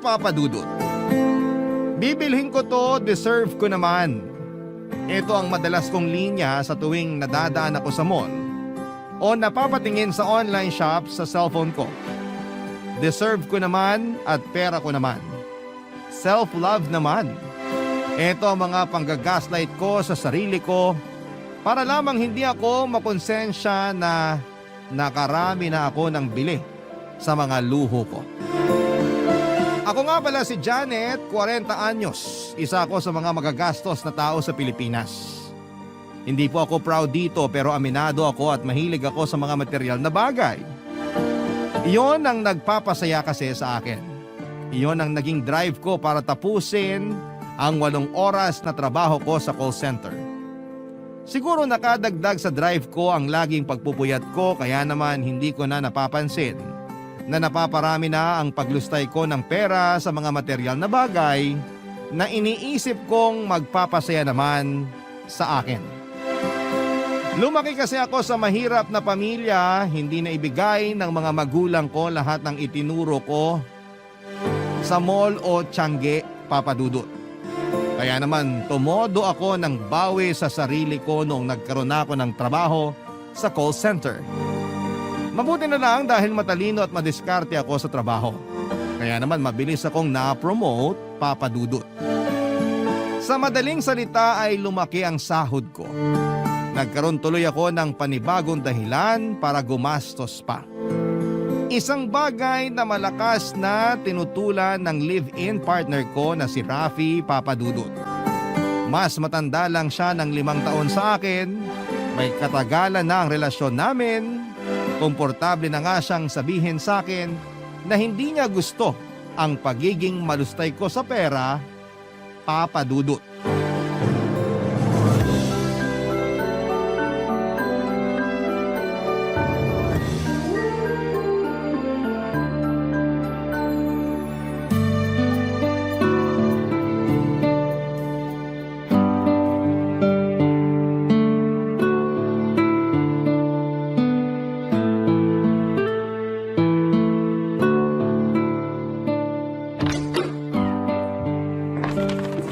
Papa Dudut. Bibilhin ko to, deserve ko naman. Ito ang madalas kong linya sa tuwing nadadaan ako sa mall o napapatingin sa online shop sa cellphone ko. Deserve ko naman at pera ko naman. Self-love naman. Ito ang mga panggagaslight ko sa sarili ko para lamang hindi ako makonsensya na nakarami na ako ng bili sa mga luho ko. Ako nga pala si Janet, 40 anyos. Isa ako sa mga magagastos na tao sa Pilipinas. Hindi po ako proud dito pero aminado ako at mahilig ako sa mga material na bagay. Iyon ang nagpapasaya kasi sa akin. Iyon ang naging drive ko para tapusin ang 8 oras na trabaho ko sa call center. Siguro nakadagdag sa drive ko ang laging pagpupuyat ko kaya naman hindi ko na napapansin na napaparami na ang paglustay ko ng pera sa mga material na bagay na iniisip kong magpapasaya naman sa akin. Lumaki kasi ako sa mahirap na pamilya, hindi na ibigay ng mga magulang ko lahat ng itinuro ko sa mall o tiyangge, Papa Dudut. Kaya naman tumodo ako ng bawi sa sarili ko noong nagkaroon ako ng trabaho sa call center. Mabuti na lang dahil matalino at madiskarte ako sa trabaho. Kaya naman mabilis akong na-promote, Papa Dudut. Sa madaling salita ay lumaki ang sahod ko. Nagkaroon tuloy ako ng panibagong dahilan para gumastos pa. Isang bagay na malakas na tinutulan ng live-in partner ko na si Rafi, Papa Dudut. Mas matanda lang siya ng 5 taon sa akin, may katagalan na ang relasyon namin, komportable na nga siyang sabihin sa akin na hindi niya gusto ang pagiging malustay ko sa pera, Papa Dudut.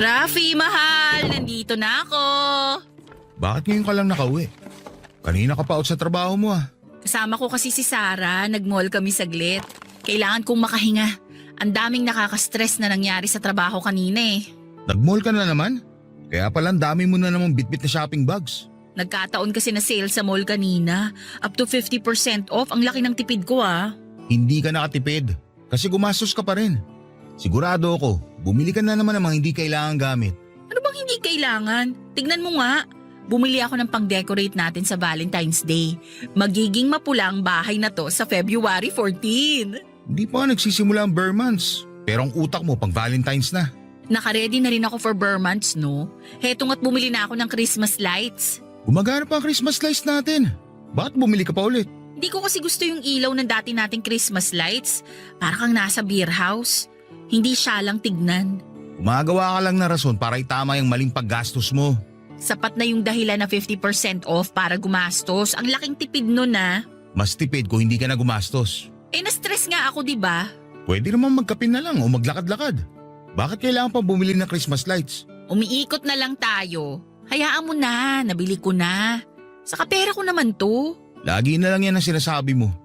Rafi, mahal! Nandito na ako! Bakit ngayon ka lang nakauwi? Kanina ka pa out sa trabaho mo ah. Kasama ko kasi si Sarah, nag-mall kami saglit. Kailangan kong makahinga. Ang daming nakaka-stress na nangyari sa trabaho kanina eh. Nag-mall ka na naman? Kaya pala ang dami mo na namang bitbit na shopping bags. Nagkataon kasi na sale sa mall kanina. Up to 50% off, ang laki ng tipid ko ah. Hindi ka nakatipid kasi gumastos ka pa rin. Sigurado ako, bumili ka na naman ng mga hindi kailangang gamit. Ano bang hindi kailangan? Tignan mo nga. Bumili ako ng pang-decorate natin sa Valentine's Day. Magiging mapula ang bahay na to sa February 14. Hindi pa nga nagsisimula ang bare months. Pero ang utak mo pang Valentine's na. Naka-ready na rin ako for bare months, no? Heto nga't bumili na ako ng Christmas lights. Gumagana pa ang Christmas lights natin. Bakit bumili ka pa ulit? Hindi ko kasi gusto yung ilaw ng dati nating Christmas lights. Para kang nasa beer house. Hindi siya lang tignan. Gumagawa ka lang na rason para itama yung maling paggastos mo. Sapat na yung dahilan na 50% off para gumastos. Ang laking tipid nun ah. Mas tipid kung hindi ka na gumastos. Eh na-stress nga ako, di ba? Pwede naman magkapin na lang o maglakad-lakad. Bakit kailangan pa bumili ng Christmas lights? Umiikot na lang tayo. Hayaan mo na, nabili ko na. Saka pera ko naman to. Lagi na lang yan ang sinasabi mo.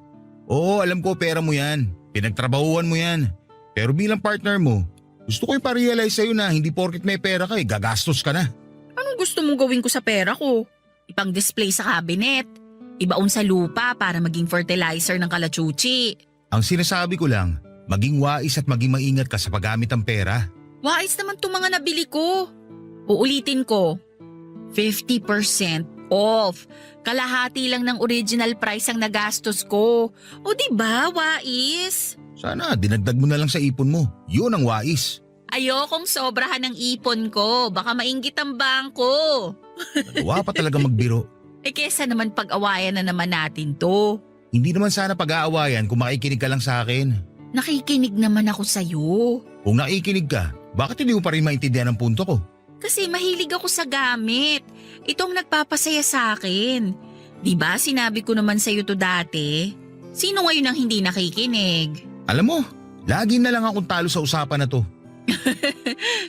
Oo, alam ko pera mo yan. Pinagtrabahuan mo yan. Pero bilang partner mo, gusto ko yung pa-realize sa'yo na hindi porket may pera ka gagastos ka na. Anong gusto mong gawin ko sa pera ko? Ipang-display sa cabinet. Ibaon sa lupa para maging fertilizer ng kalachuchi. Ang sinasabi ko lang, maging wais at maging maingat ka sa paggamit ng pera. Wais naman itong mga nabili ko. Uulitin ko. 50% off. Kalahati lang ng original price ang nagastos ko. O diba, wais? Sana dinagdag mo na lang sa ipon mo. Yun ang wais. Ayokong sobrahan ng ipon ko. Baka mainggit ang bangko. Nagawa pa talaga magbiro. Eh kesa naman pag-awayan na naman natin to. Hindi naman sana pag-aawayan kung makikinig ka lang sa akin. Nakikinig naman ako sa'yo. Kung nakikinig ka, bakit hindi mo pa rin maintindihan ang punto ko? Kasi mahilig ako sa gamit. Itong nagpapasaya sa akin. Diba sinabi ko naman sa'yo to dati? Sino ngayon ang hindi nakikinig? Alam mo, Lagi na lang akong talo sa usapan na to.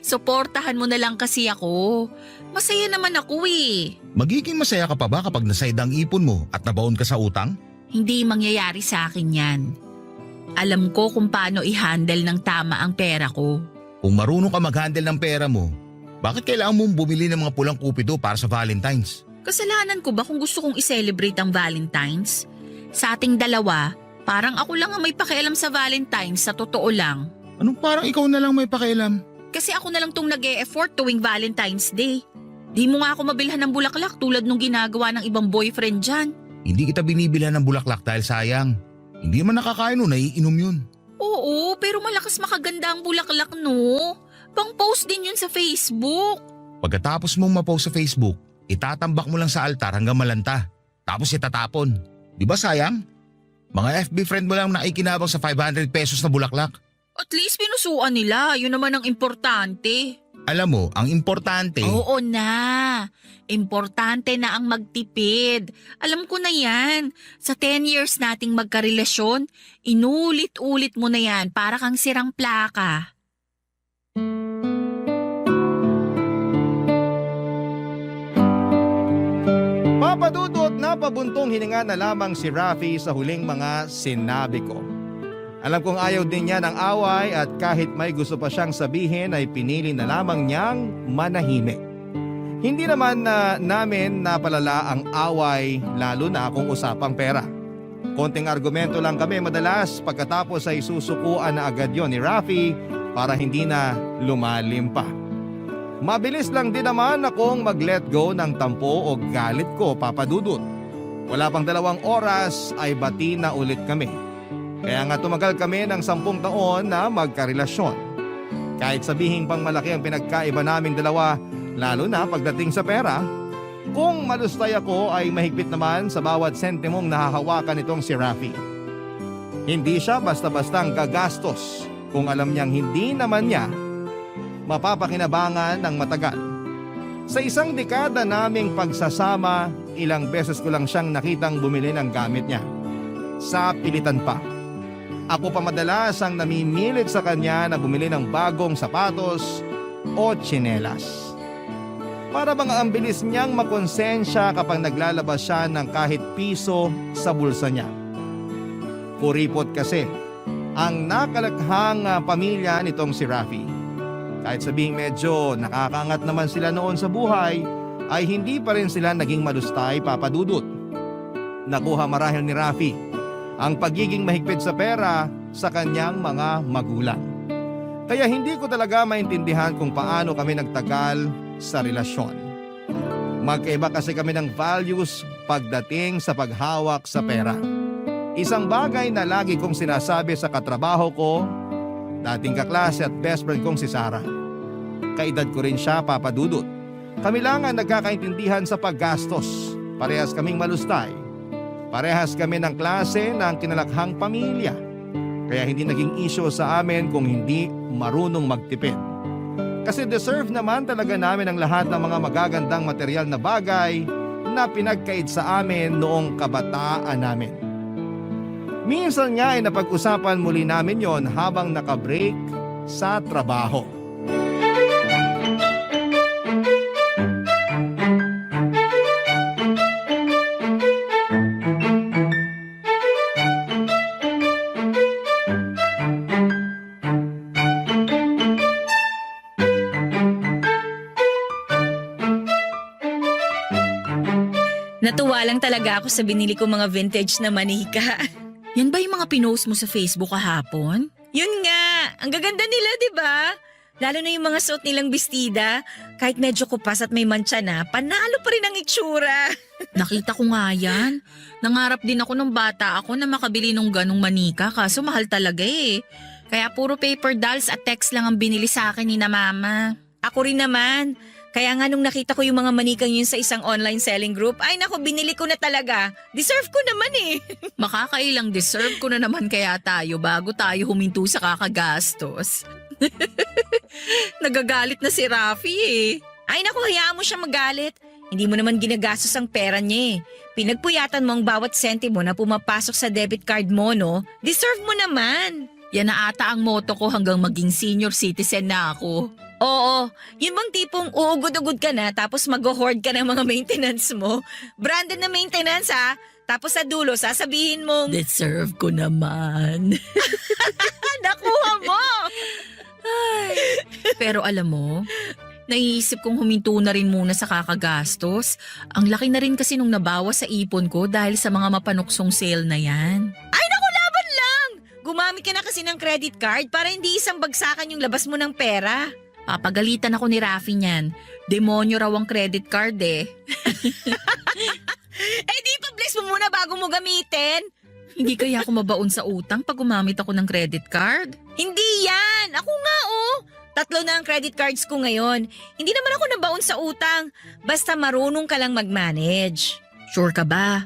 Suportahan mo na lang kasi ako. Masaya naman ako eh. Magiging masaya ka pa ba kapag nasayad ang ipon mo at nabaon ka sa utang? Hindi mangyayari sa akin yan. Alam ko kung paano i-handle ng tama ang pera ko. Kung marunong ka mag-handle ng pera mo, bakit kailangan mong bumili ng mga pulang kupido para sa Valentine's? Kasalanan ko ba kung gusto kong i-celebrate ang Valentine's? Sa ating dalawa, parang ako lang ang may pakialam sa Valentine's sa totoo lang. Anong parang ikaw na lang may pakialam? Kasi ako na lang tong nag-e-effort tuwing Valentine's Day. Di mo nga ako mabilhan ng bulaklak tulad nung ginagawa ng ibang boyfriend dyan. Hindi kita binibilhan ng bulaklak dahil sayang. Hindi man nakakain o naiinom yun. Oo, pero malakas makaganda ang bulaklak no. Pang-post din yun sa Facebook. Pagkatapos mong mapost sa Facebook, itatambak mo lang sa altar hanggang malanta. Tapos itatapon. Di ba sayang? Mga FB friend mo lang nakikinabang sa 500 pesos na bulaklak. At least pinusuan nila, yun naman ang importante. Alam mo, ang importante… Oo na. Importante na ang magtipid. Alam ko na yan. Sa 10 years nating magkarelasyon, inulit-ulit mo na yan para kang sirang plaka. Papadudot na pabuntong hininga na lamang si Rafi sa huling mga sinabi ko. Alam kong ayaw din niya ng away at kahit may gusto pa siyang sabihin ay pinili na lamang niyang manahimik. Hindi naman na namin napalala ang away lalo na kung usapang pera. Konting argumento lang kami madalas pagkatapos ay susukuan na agad yon ni Rafi para hindi na lumalim pa. Mabilis lang din naman akong mag-let go ng tampo o galit ko, Papadudot. Wala pang 2 oras ay bati na ulit kami. Kaya nga tumagal kami ng 10 taon na magkarelasyon. Kahit sabihin pang malaki ang pinagkaiba naming dalawa, lalo na pagdating sa pera, kung malustay ako ay mahigpit naman sa bawat sentimong nahahawakan itong si Rafi. Hindi siya basta-bastang gagastos kung alam niyang hindi naman niya mapapakinabangan ng matagal. Sa 1 dekada naming pagsasama, ilang beses ko lang siyang nakitang bumili ng gamit niya. Sa pilitan pa. Ako pa madalas ang namimilit sa kanya na bumili ng bagong sapatos o tsinelas. Para bang ang bilis niyang makonsensya kapag naglalabas siya ng kahit piso sa bulsa niya. Kuripot kasi ang nakalakhang pamilya nitong si Rafi. Kahit sabihing medyo nakakaangat naman sila noon sa buhay, ay hindi pa rin sila naging malustay, Papadudot. Nakuha marahil ni Rafi ang pagiging mahigpit sa pera sa kanyang mga magulang. Kaya hindi ko talaga maintindihan kung paano kami nagtagal sa relasyon. Magkaiba kasi kami ng values pagdating sa paghawak sa pera. Isang bagay na lagi kong sinasabi sa katrabaho ko, dating kaklase at best friend kong si Sarah. Kaedad ko rin siya, Papadudot. Kami lang ang nagkakaintindihan sa paggastos. Parehas kaming malustay. Parehas kami ng klase ng kinalakhang pamilya. Kaya hindi naging issue sa amin kung hindi marunong magtipid. Kasi deserve naman talaga namin ang lahat ng mga magagandang material na bagay na pinagkait sa amin noong kabataan namin. Minsan nga ay napag-usapan muli namin yon habang nakabreak sa trabaho. Natuwa lang talaga ako sa binili ko mga vintage na manika. Yan ba yung mga pinost mo sa Facebook kahapon? Yun nga, ang gaganda nila, di ba? Lalo na yung mga suot nilang bestida. Kahit medyo kupas at may mancha na, panalo pa rin ang itsura. Nakita ko nga yan. Nangarap din ako nung bata ako na makabili nung ganong manika kaso mahal talaga eh. Kaya puro paper dolls at text lang ang binili sa akin ni na mama. Ako rin naman. Kaya nga nung nakita ko yung mga manikang yun sa isang online selling group, ay naku, binili ko na talaga. Deserve ko naman eh. Makakailang deserve ko na naman kaya tayo bago tayo huminto sa kakagastos. Nagagalit na si Rafi eh. Ay naku, hayaan mo siya magalit. Hindi mo naman ginagastos ang pera niya eh. Pinagpuyatan mo ang bawat sentimo na pumapasok sa debit card mo, no? Deserve mo naman. Yan na ata ang motto ko hanggang maging senior citizen na ako. Oo, yun bang tipong uugod-ugod ka na tapos mag-hoard ka ng mga maintenance mo? Branded na maintenance ha? Tapos sa dulo sasabihin mong, Deserve ko naman. nakuha mo! Pero alam mo, naiisip kong huminto na rin muna sa kakagastos. Ang laki na rin kasi nung nabawas sa ipon ko dahil sa mga mapanuksong sale na yan. Ay naku, laban lang! Gumamit ka na kasi ng credit card para hindi isang bagsakan yung labas mo ng pera. Papagalitan ako ni Rafi niyan. Demonyo raw ang credit card eh. Eh di pa-bless mo muna bago mo gamitin. Hindi kaya ako mabaon sa utang pag gumamit ako ng credit card? Hindi yan! Ako nga oh! 3 na ang credit cards ko ngayon. Hindi naman ako nabaon sa utang. Basta marunong ka lang mag-manage. Sure ka ba?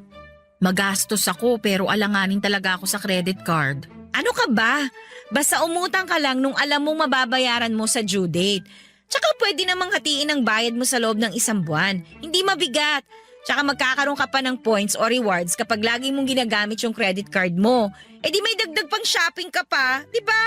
Magastos ako pero alanganin talaga ako sa credit card. Ano ka ba? Basta umutang ka lang nung alam mong mababayaran mo sa due date. Tsaka pwede namang hatiin ang bayad mo sa loob ng 1 buwan. Hindi mabigat. Tsaka magkakaroon ka pa ng points o rewards kapag lagi mong ginagamit yung credit card mo. Eh di may dagdag pang shopping ka pa, di ba?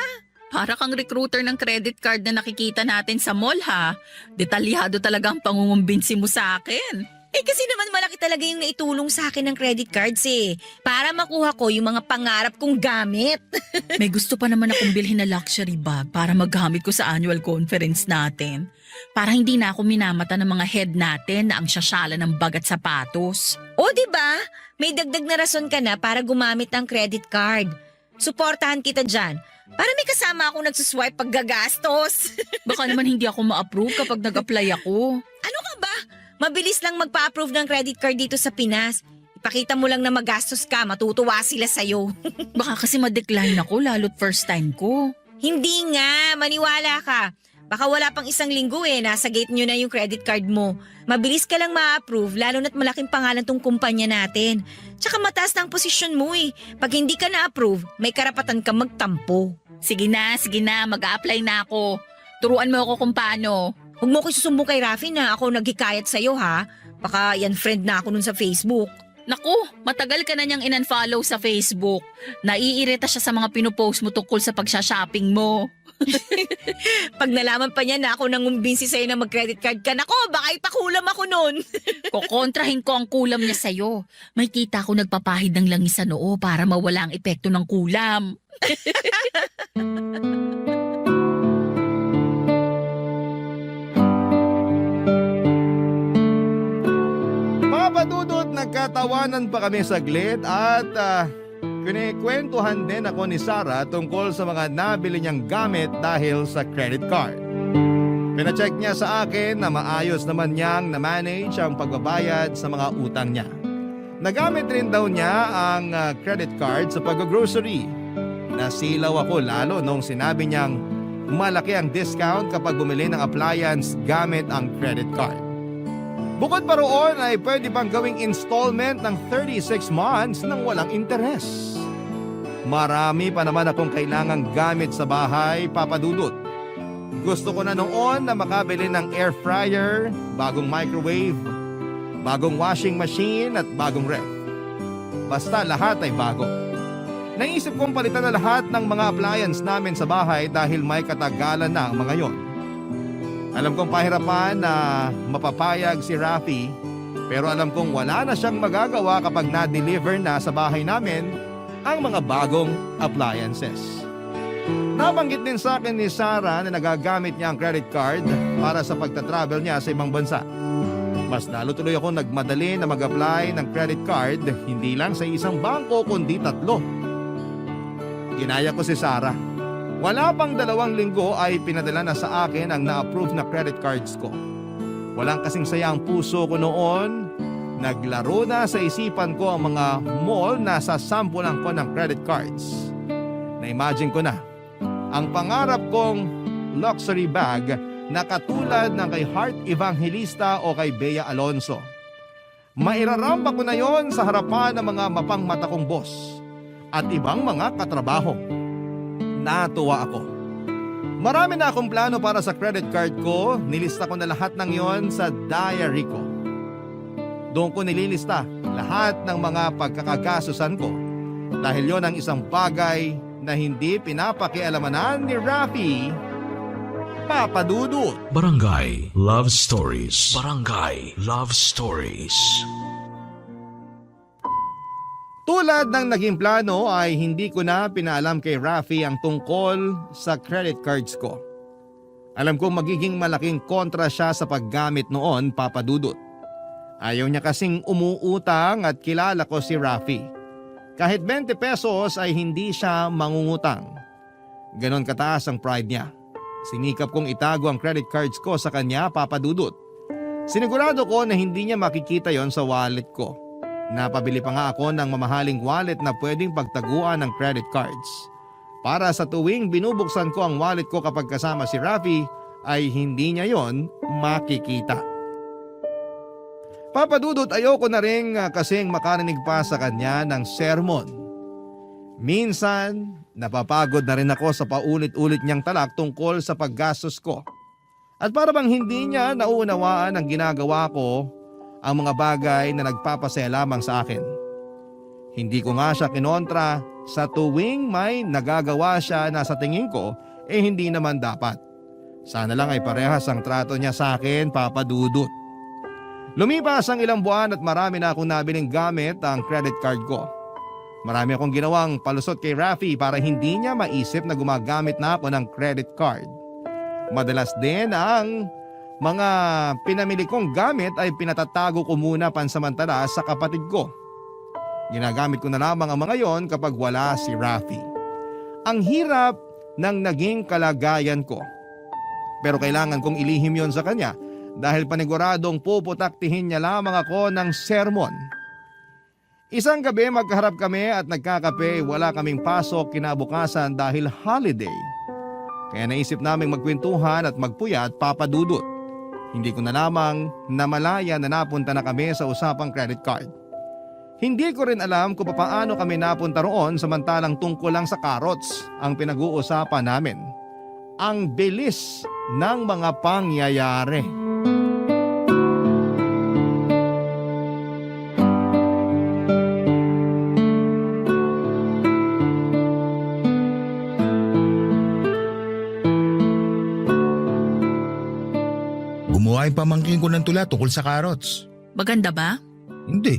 Para kang recruiter ng credit card na nakikita natin sa mall ha. Detalyado talaga ang pangungumbinsi mo sa akin. Eh kasi naman malaki talaga yung naitulong sa akin ng credit cards eh. Para makuha ko yung mga pangarap kong gamit. May gusto pa naman akong bilhin na luxury bag para magamit ko sa annual conference natin. Para hindi na ako minamata ng mga head natin na ang sasyala ng bag at sapatos. O di ba? May dagdag na rason ka na para gumamit ng credit card. Suportahan kita dyan. Para may kasama akong nagsuswipe pag gagastos. Baka naman hindi ako ma-approve kapag nag-apply ako. Ano ka ba? Mabilis lang magpa-approve ng credit card dito sa Pinas. Ipakita mo lang na magastos ka, matutuwa sila sa'yo. Baka kasi ma-decline ako lalo't first time ko. Hindi nga, maniwala ka. Baka wala pang 1 linggo nasa gate nyo na yung credit card mo. Mabilis ka lang ma-approve lalo na't malaking pangalan tong kumpanya natin. Tsaka mataas na ang posisyon mo Pag hindi ka na-approve, may karapatan ka magtampo. Sige na, mag-a-apply na ako. Turuan mo ako kung paano. Huwag mo ko isusumbong kay Rafi na ako naghikayat sa'yo ha. Baka yan friend na ako nun sa Facebook. Naku, matagal ka na niyang in-unfollow sa Facebook. Naiirita siya sa mga pinupost mo tungkol sa pagsha-shopping mo. Pag nalaman pa niya na ako nangumbinsi sa'yo na mag-credit card ka, nako, baka ipakulam ako nun. Kokontrahin ko ang kulam niya sa'yo. May tita ko nagpapahid ng langis sa noo para mawala ang epekto ng kulam. Papadudot, nagkatawanan pa kami saglit at kinikwentuhan din ako ni Sarah tungkol sa mga nabili niyang gamit dahil sa credit card. Pinacheck niya sa akin na maayos naman niyang na-manage ang pagbabayad sa mga utang niya. Nagamit rin daw niya ang credit card sa pag-grocery. Nasilaw ako lalo nung sinabi niyang malaki ang discount kapag bumili ng appliance gamit ang credit card. Bukod pa roon ay pwede pang gawing installment ng 36 months nang walang interes. Marami pa naman akong kailangang gamit sa bahay, papadudot. Gusto ko na noon na makabili ng air fryer, bagong microwave, bagong washing machine at bagong ref. Basta lahat ay bago. Naisip kong palitan na lahat ng mga appliance namin sa bahay dahil may katagalan na ang mga yon. Alam kong pahirapan na mapapayag si Rafi, pero alam kong wala na siyang magagawa kapag na-deliver na sa bahay namin ang mga bagong appliances. Nabanggit din sa akin ni Sarah na nagagamit niya ang credit card para sa pagta-travel niya sa ibang bansa. Mas lalo tuloy ako nagmadali na mag-apply ng credit card, hindi lang sa isang bangko kundi 3. Ginaya ko si Sarah. Wala pang 2 linggo ay pinadala na sa akin ang na-approve na credit cards ko. Walang kasing saya ang puso ko noon. Naglaro na sa isipan ko ang mga mall na sasampulan ko ng credit cards. Na-imagine ko na ang pangarap kong luxury bag na katulad ng kay Heart Evangelista o kay Bea Alonso. Mairarampa ko na yon sa harapan ng mga mapangmata kong boss at ibang mga katrabaho. Natuwa ako. Marami na akong plano para sa credit card ko. Nilista ko na lahat ng yon sa diary ko. Doon ko nililista lahat ng mga pagkakagasusan ko dahil yon ang isang bagay na hindi pinapakialamanan ni Rafi, Papa Dudut. Barangay Love Stories. Barangay Love Stories. Tulad ng naging plano ay hindi ko na pinaalam kay Rafi ang tungkol sa credit cards ko. Alam kong magiging malaking kontra siya sa paggamit noon, Papa Dudut. Ayaw niya kasing umuutang at kilala ko si Rafi. Kahit 20 pesos ay hindi siya mangungutang. Ganon kataas ang pride niya. Sinikap kong itago ang credit cards ko sa kanya, Papa Dudut. Sinigurado ko na hindi niya makikita yon sa wallet ko. Napabili pa nga ako ng mamahaling wallet na pwedeng pagtaguan ng credit cards. Para sa tuwing binubuksan ko ang wallet ko kapag kasama si Rafi, ay hindi niya yon makikita. Papa Dudut, ayoko na rin kasing makarinig pa sa kanya ng sermon. Minsan, napapagod na rin ako sa paulit-ulit niyang talak tungkol sa paggastos ko. At para bang hindi niya nauunawaan ang ginagawa ko, ang mga bagay na nagpapasaya lamang sa akin. Hindi ko nga siya kinontra sa tuwing may nagagawa siya na sa tingin ko hindi naman dapat. Sana lang ay parehas ang trato niya sa akin, Papa Dudut. Lumipas ang ilang buwan at marami na akong nabiling gamit ang credit card ko. Marami akong ginawang palusot kay Rafi para hindi niya maisip na gumagamit na ako ng credit card. Madalas din ang mga pinamili kong gamit ay pinatatago ko muna pansamantala sa kapatid ko. Ginagamit ko na lamang ang mga yon kapag wala si Rafi. Ang hirap ng naging kalagayan ko. Pero kailangan kong ilihim yon sa kanya dahil paniguradong puputaktihin niya lamang ako ng sermon. Isang gabi magkaharap kami at nagkakape, wala kaming pasok kinabukasan dahil holiday. Kaya naisip naming magkwentuhan at magpuyat, Papa Dudut. Hindi ko na lamang namalaya na napunta na kami sa usapang credit card. Hindi ko rin alam kung paano kami napunta roon samantalang tungkol lang sa carrots ang pinag-uusapan namin. Ang bilis ng mga pangyayari. Gumawa yung pamangkin ko ng tula tungkol sa carrots. Maganda ba? Hindi.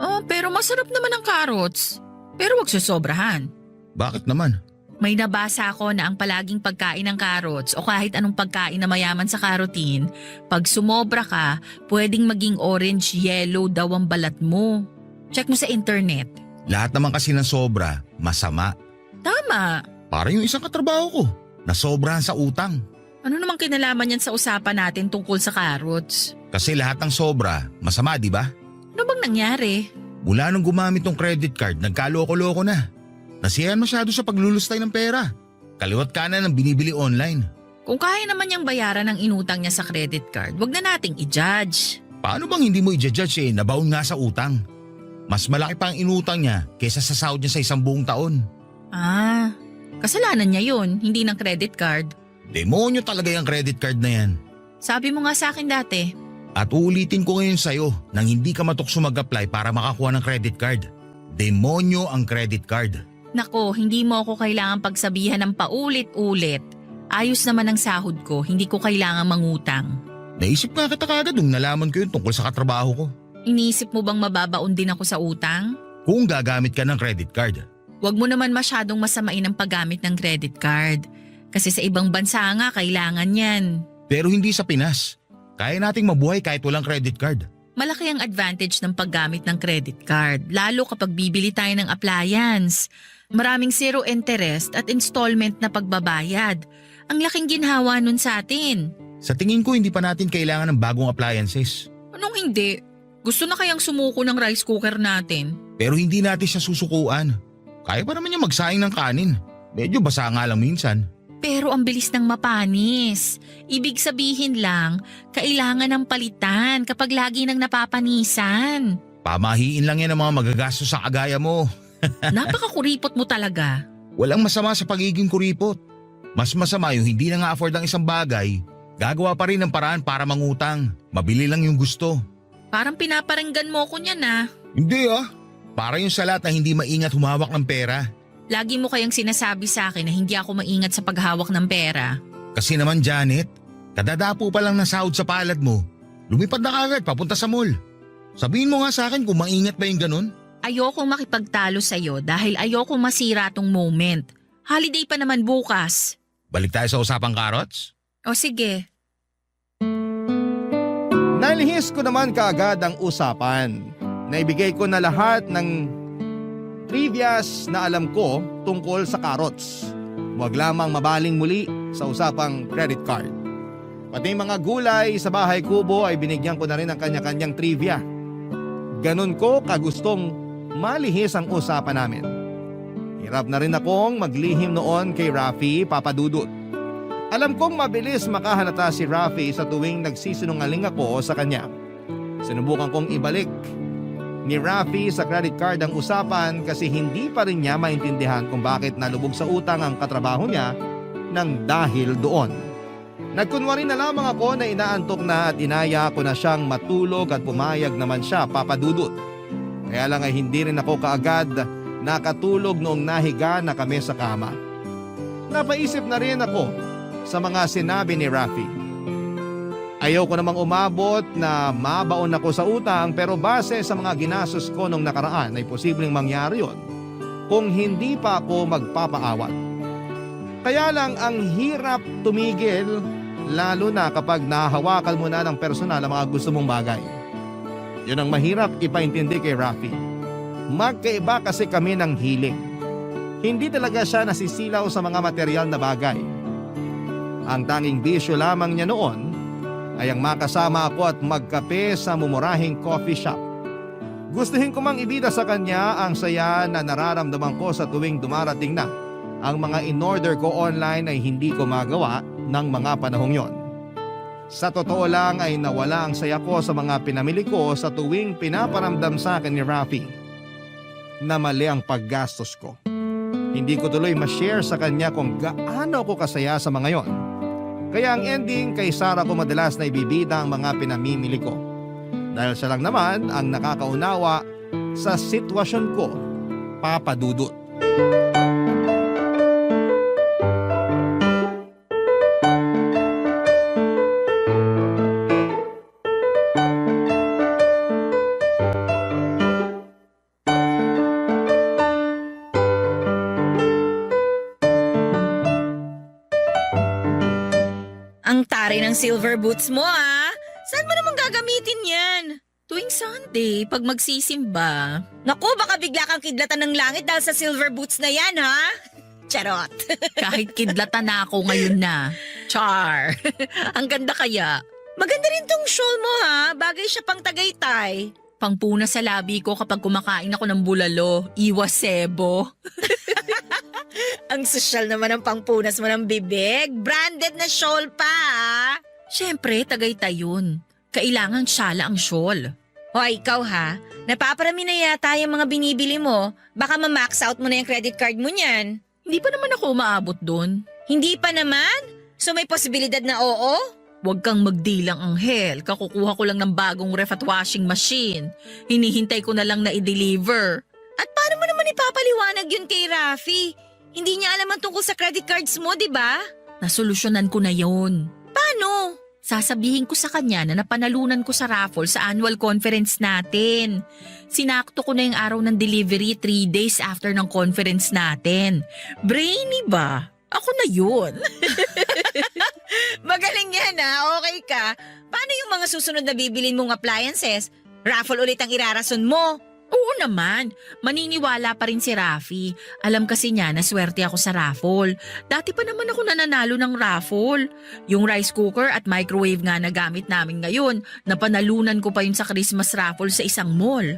Oh, pero masarap naman ang carrots. Pero wag susobrahan. Bakit naman? May nabasa ako na ang palaging pagkain ng carrots o kahit anong pagkain na mayaman sa carotene, pag sumobra ka, pwedeng maging orange, yellow daw ang balat mo. Check mo sa internet. Lahat naman kasi ng sobra, masama. Tama. Para yung isang katrabaho ko, nasobrahan sa utang. Ano namang kinalaman yan sa usapan natin tungkol sa carrots? Kasi lahat ng sobra, masama, di ba? Ano bang nangyari? Mula nung gumamit ng credit card, nagkaloko-loko na. Nasiyahan masyado sa paglulustay ng pera. Kaliwat kanan ang binibili online. Kung kaya naman niyang bayaran ang inutang niya sa credit card, wag na nating i-judge. Paano bang hindi mo i-judge nabaon nga sa utang? Mas malaki pa ang inutang niya kaysa sa sahod niya sa isang buong taon. Ah, kasalanan niya yun, hindi ng credit card. Demonyo talaga yung credit card na yan. Sabi mo nga sa akin dati. At uulitin ko ngayon sa'yo nang hindi ka matukso mag-apply para makakuha ng credit card. Demonyo ang credit card. Nako, hindi mo ako kailangan pagsabihan ng paulit-ulit. Ayos naman ang sahod ko, hindi ko kailangan mangutang. Naisip nga kita kagad nung nalaman ko yun tungkol sa katrabaho ko. Iniisip mo bang mababaon din ako sa utang? Kung gagamit ka ng credit card. Huwag mo naman masyadong masamain ang paggamit ng credit card. Kasi sa ibang bansa nga kailangan yan. Pero hindi sa Pinas. Kaya nating mabuhay kahit walang credit card. Malaki ang advantage ng paggamit ng credit card, lalo kapag bibili tayo ng appliance. Maraming zero interest at installment na pagbabayad. Ang laking ginhawa nun sa atin. Sa tingin ko hindi pa natin kailangan ng bagong appliances. Anong hindi? Gusto na kayang sumuko ng rice cooker natin? Pero hindi natin siya susukuan. Kaya pa naman niya magsaing ng kanin. Medyo basa nga lang minsan. Pero ang bilis ng mapanis. Ibig sabihin lang, kailangan ng palitan kapag lagi nang napapanisan. Pamahiin lang yan ang mga magagastos sa kagaya mo. Napakakuripot mo talaga. Walang masama sa pagiging kuripot. Mas masama yung hindi na nga afford ang isang bagay, gagawa pa rin ng paraan para mangutang. Mabili lang yung gusto. Parang pinaparinggan mo ko niyan ah. Hindi Para yung sa lahat na hindi maingat humawak ng pera. Lagi mo kayang sinasabi sa akin na hindi ako maingat sa paghawak ng pera. Kasi naman Janet, kadadapo pa lang ng sahod sa palad mo. Lumipad na kagad papunta sa mall. Sabihin mo nga sa akin kung maingat ba yung ganun. Ayokong makipagtalo sa'yo dahil ayokong masira tong moment. Holiday pa naman bukas. Balik tayo sa usapang carrots. O sige. Nalihis ko naman kaagad ang usapan. Naibigay ko na lahat ng trivias na alam ko tungkol sa carrots. Huwag lamang mabaling muli sa usapang credit card. Pati mga gulay sa bahay kubo ay binigyan ko na rin ng kanya-kanyang trivia. Ganun ko kagustong malihis ang usapan namin. Hirap na rin akong maglihim noon kay Rafi, Papa Dudut. Alam kong mabilis makahalata si Rafi sa tuwing nagsisinungaling ako sa kanya. Sinubukan kong ibalik ni Rafi sa credit card ang usapan kasi hindi pa rin niya maintindihan kung bakit nalubog sa utang ang katrabaho niya nang dahil doon. Nagkunwari na lamang ako na inaantok na at inaya ko na siyang matulog at pumayag naman siya, Papa Dudut. Kaya lang ay hindi rin ako kaagad nakatulog noong nahiga na kami sa kama. Napaisip na rin ako sa mga sinabi ni Rafi. Ayaw ko namang umabot na mabaon ako sa utang pero base sa mga ginastos ko nung nakaraan ay posibleng mangyari yon kung hindi pa ako magpapaawat. Kaya lang ang hirap tumigil lalo na kapag nahawakan mo na ng personal ang mga gusto mong bagay. Yun ang mahirap ipaintindi kay Rafi. Magkaiba kasi kami ng hiling. Hindi talaga siya nasisilaw sa mga material na bagay. Ang tanging bisyo lamang niya noon ay ang makasama ako at magkape sa mumurahing coffee shop. Gustuhin ko mang ibida sa kanya ang saya na nararamdaman ko sa tuwing dumarating na ang mga in-order ko online ay hindi ko magawa ng mga panahong yon. Sa totoo lang ay nawala ang saya ko sa mga pinamili ko sa tuwing pinaparamdam sa akin ni Rafi na mali ang paggastos ko. Hindi ko tuloy ma-share sa kanya kung gaano ako kasaya sa mga yon. Kaya ang ending kay Sarah ko madalas na ibibida ang mga pinamimili ko. Dahil siya lang naman ang nakakaunawa sa sitwasyon ko, Papa Dudut. Ang tari ng silver boots mo ah. Saan mo naman gagamitin yan? Tuwing Sunday, pag magsisimba. Naku, baka bigla kang kidlatan ng langit dahil sa silver boots na yan ha? Charot. Kahit kidlatan na ako ngayon na. Char! Ang ganda kaya. Maganda rin tong shawl mo ha. Bagay siya pang Tagaytay. Pangpuna sa labi ko kapag kumakain ako ng bulalo. Iwas sebo. Ang sosyal naman ang pangpunas mo ng bibig. Branded na shawl pa ha. Siyempre, Tagaytay yun. Kailangan syala ang shawl. Hoy, ikaw ha. Napaparami na yata yung mga binibili mo. Baka ma-max out mo na yung credit card mo niyan. Hindi pa naman ako umaabot doon. Hindi pa naman? So may posibilidad na oo? Huwag kang magdilang, Anghel. Kakukuha ko lang ng bagong ref at washing machine. Hinihintay ko na lang na i-deliver. At paano mo naman ipapaliwanag yun kay Rafi? Hindi niya alam ang tungkol sa credit cards mo, di ba? Nasolusyonan ko na yon. Paano? Sasabihin ko sa kanya na napanalunan ko sa raffle sa annual conference natin. Sinakto ko na yung araw ng delivery 3 days after ng conference natin. Brainy ba? Ako na yun. Magaling yan ha, okay ka. Paano yung mga susunod na bibilin mong appliances? Raffle ulit ang irarason mo. Oo naman, maniniwala pa rin si Rafi. Alam kasi niya na swerte ako sa raffle. Dati pa naman ako nananalo ng raffle. Yung rice cooker at microwave nga na gamit namin ngayon, napanalunan ko pa yun sa Christmas raffle sa isang mall.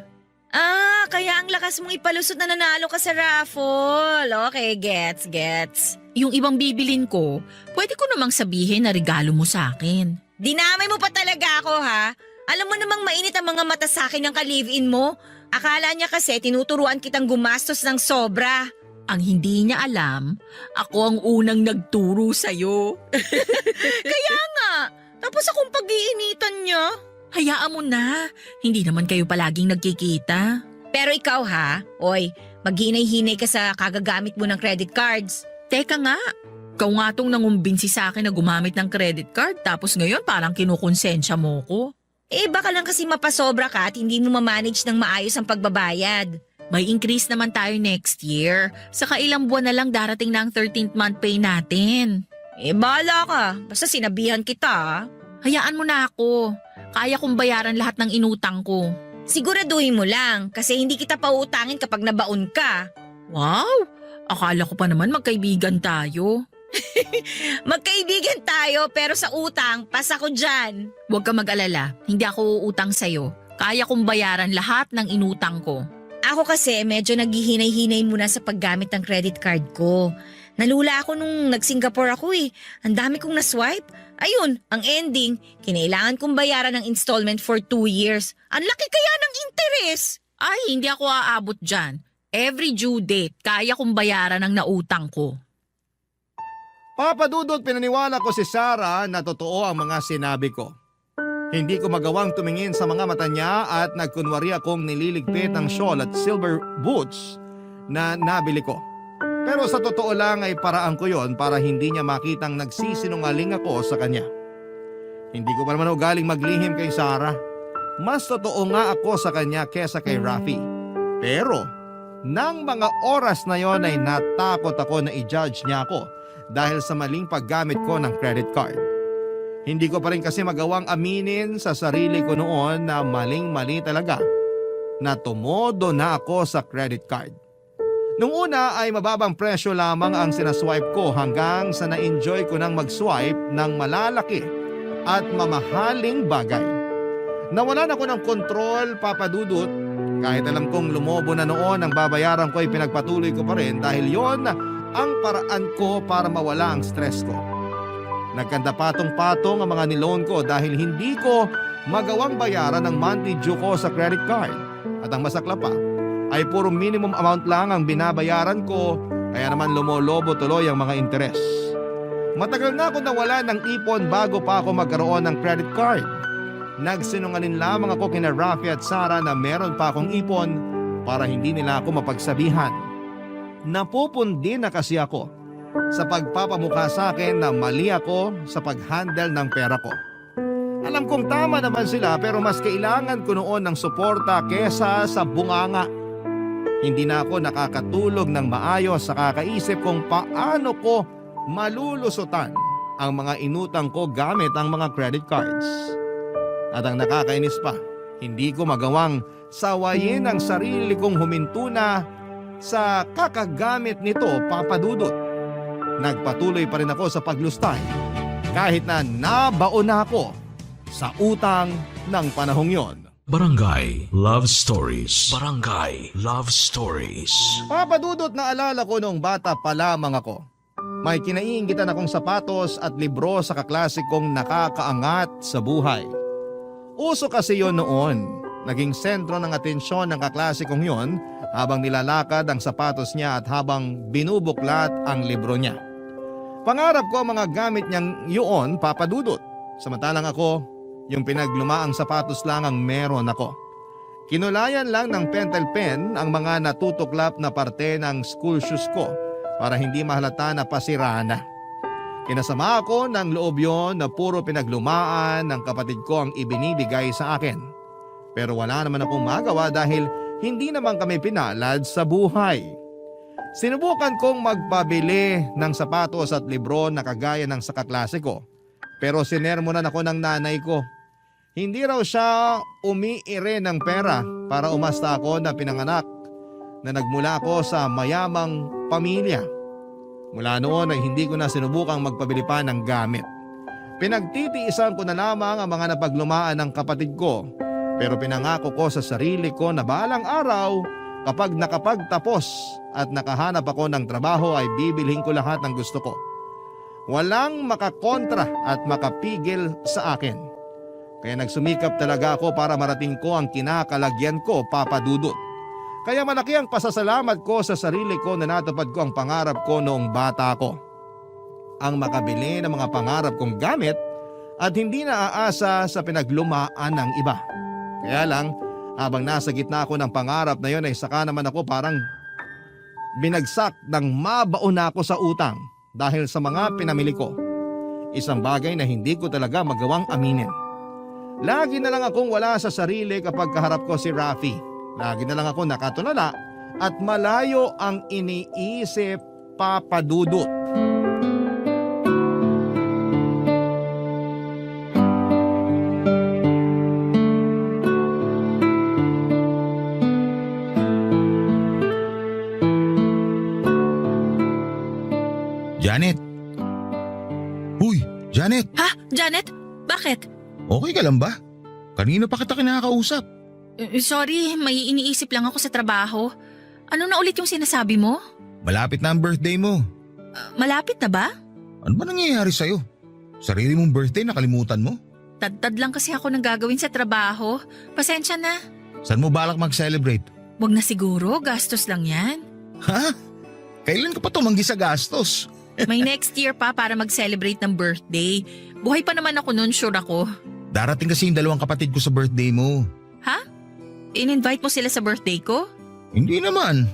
Ah, kaya ang lakas mong ipalusot na nanalo ka sa raffle. Okay, gets. Yung ibang bibilin ko, pwede ko namang sabihin na regalo mo sa akin. Dinamay mo pa talaga ako ha. Alam mo namang mainit ang mga mata sa akin ng ka-live-in mo. Akala niya kasi tinuturuan kitang gumastos ng sobra. Ang hindi niya alam, ako ang unang nagturo sa'yo. Kaya nga, tapos akong pag-iinitan niya. Hayaan mo na, hindi naman kayo palaging nagkikita. Pero ikaw ha, oy, Maghinay-hinay ka sa kagagamit mo ng credit cards. Teka nga, ikaw nga tong nangumbinsi sa akin na gumamit ng credit card tapos ngayon parang kinukonsensya mo ko. Baka lang kasi mapasobra ka at hindi mo mamanage ng maayos ang pagbabayad. May increase naman tayo next year. Saka ilang buwan na lang darating na ang 13th month pay natin. Bahala ka. Basta sinabihan kita ah. Hayaan mo na ako. Kaya kong bayaran lahat ng inutang ko. Siguraduhin mo lang kasi hindi kita pauutangin kapag nabaon ka. Wow! Akala ko pa naman magkaibigan tayo. Magkaibigan tayo pero sa utang, pas ako dyan. Huwag ka mag-alala, hindi ako uutang sa'yo. Kaya kong bayaran lahat ng inutang ko. Ako kasi medyo naghihinay-hinay muna sa paggamit ng credit card ko. Nalula ako nung nag-Singapore ako eh. Ang dami kong na-swipe. Ayun, ang ending, kinailangan kong bayaran ng installment for 2 years. Ang laki kaya ng interest. Ay, hindi ako aabot dyan. Every due date, kaya kong bayaran ang nautang ko. Papa Dudut, pinaniwala ko si Sarah na totoo ang mga sinabi ko. Hindi ko magawang tumingin sa mga mata niya at nagkunwari akong nililigpit ang shawl at silver boots na nabili ko. Pero sa totoo lang ay paraan ko yon para hindi niya makitang nagsisinungaling ako sa kanya. Hindi ko pa naman ugaling maglihim kay Sarah. Mas totoo nga ako sa kanya kesa kay Rafi. Pero nang mga oras na yon ay natakot ako na i-judge niya ako dahil sa maling paggamit ko ng credit card. Hindi ko pa rin kasi magawang aminin sa sarili ko noon na maling-mali talaga na tumodo na ako sa credit card. Nung una ay mababang presyo lamang ang sinaswipe ko hanggang sa na-enjoy ko nang mag-swipe ng malalaki at mamahaling bagay. Nawalan ako ng kontrol, Papa Dudut. Kahit alam kong lumobo na noon ang babayaran ko ay pinagpatuloy ko pa rin dahil yon ang paraan ko para mawala ang stress ko. Nagkanda patong-patong ang mga niloan ko dahil hindi ko magawang bayaran ang monthly due ko sa credit card. At ang masakla pa ay puro minimum amount lang ang binabayaran ko kaya naman lumolobo tuloy ang mga interes. Matagal na ako nawala ng ipon bago pa ako magkaroon ng credit card. Nagsinungaling lamang ako kina Rafi at Sarah na meron pa akong ipon para hindi nila ako mapagsabihan. Napupundi na kasi ako sa pagpapamukha sa akin na mali ako sa pag-handle ng pera ko. Alam kong tama naman sila pero mas kailangan ko noon ng suporta kesa sa bunganga. Hindi na ako nakakatulog ng maayos sa kakaisip kung paano ko malulusutan ang mga inutang ko gamit ang mga credit cards. At ang nakakainis pa, hindi ko magawang sawayin ang sarili kong huminto na sa kakagamit nito, Papa Dudut. Nagpatuloy pa rin ako sa paglustay kahit na nabaon na ako sa utang ng panahong yon. Barangay Love Stories. Barangay Love Stories. Papa Dudut, naalala ko noong bata pa lamang ako. May kinaiingitan akong sapatos at libro sa kaklase kong nakakaangat sa buhay. Uso kasi yon noon. Naging sentro ng atensyon ng kaklase kong yon habang nilalakad ang sapatos niya at habang binubuklat ang libro niya. Pangarap ko ang mga gamit niyang yun, Papa Dudut. Samantalang ako, yung pinaglumaang sapatos lang ang meron ako. Kinulayan lang ng pentel pen ang mga natutuklap na parte ng school shoes ko para hindi mahalata na pasira na. Kinasama ako ng loob yon na puro pinaglumaan ng kapatid ko ang ibinibigay sa akin. Pero wala naman akong magawa dahil hindi naman kami pinalad sa buhay. Sinubukan kong magpabili ng sapatos at libro na kagaya ng sa kaklase ko. Pero sinermonan ako ng nanay ko. Hindi raw siya umiire ng pera para umasta ako na pinanganak na nagmula ako sa mayamang pamilya. Mula noon ay hindi ko na sinubukang magpabili pa ng gamit. Pinagtitiisan ko na lamang ang mga napaglumaan ng kapatid ko. Pero pinangako ko sa sarili ko na balang araw kapag nakapagtapos at nakahanap ako ng trabaho ay bibilhin ko lahat ng gusto ko. Walang makakontra at makapigil sa akin. Kaya nagsumikap talaga ako para marating ko ang kinakalagyan ko, Papa Dudut. Kaya malaki ang pasasalamat ko sa sarili ko na natupad ko ang pangarap ko noong bata ko. Ang makabili ng mga pangarap kong gamit at hindi naaasa sa pinaglumaan ng iba. Kaya lang, habang nasa gitna ako ng pangarap na yon ay saka naman ako parang binagsak ng mabaon na ako sa utang dahil sa mga pinamili ko. Isang bagay na hindi ko talaga magawang aminin. Lagi na lang akong wala sa sarili kapag kaharap ko si Rafi. Lagi na lang ako nakatulala at malayo ang iniisip, Papa Dudut. Janet! Uy, Janet! Ha? Janet? Bakit? Okay ka lang ba? Kanina pa kita kinakausap. Sorry, may iniisip lang ako sa trabaho. Ano na ulit yung sinasabi mo? Malapit na ang birthday mo. Malapit na ba? Ano ba nangyayari sa'yo? Sarili mong birthday nakalimutan mo? Tad-tad lang kasi ako ng gagawin sa trabaho. Pasensya na. Saan mo balak mag-celebrate? Wag na siguro, gastos lang yan. Ha? Kailan ka pa tumanggi sa gastos? May next year pa para mag-celebrate ng birthday. Buhay pa naman ako noon, sure ako. Darating kasi yung dalawang kapatid ko sa birthday mo. Ha? In-invite mo sila sa birthday ko? Hindi naman.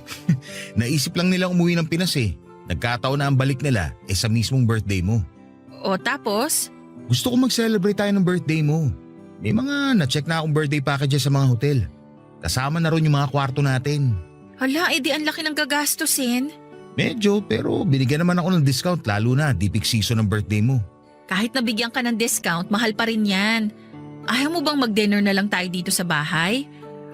Naisip lang nilang umuwi ng Pinas eh. Nagkataon na ang balik nila sa mismong birthday mo. O tapos? Gusto ko mag-celebrate tayo ng birthday mo. May mga na-check na akong birthday packages sa mga hotel. Kasama na rin yung mga kwarto natin. Hala, edi ang laki ng gagastusin. Medyo, pero binigyan naman ako ng discount lalo na di peak season ng birthday mo. Kahit nabigyan ka ng discount, mahal pa rin yan. Ayaw mo bang mag-dinner na lang tayo dito sa bahay?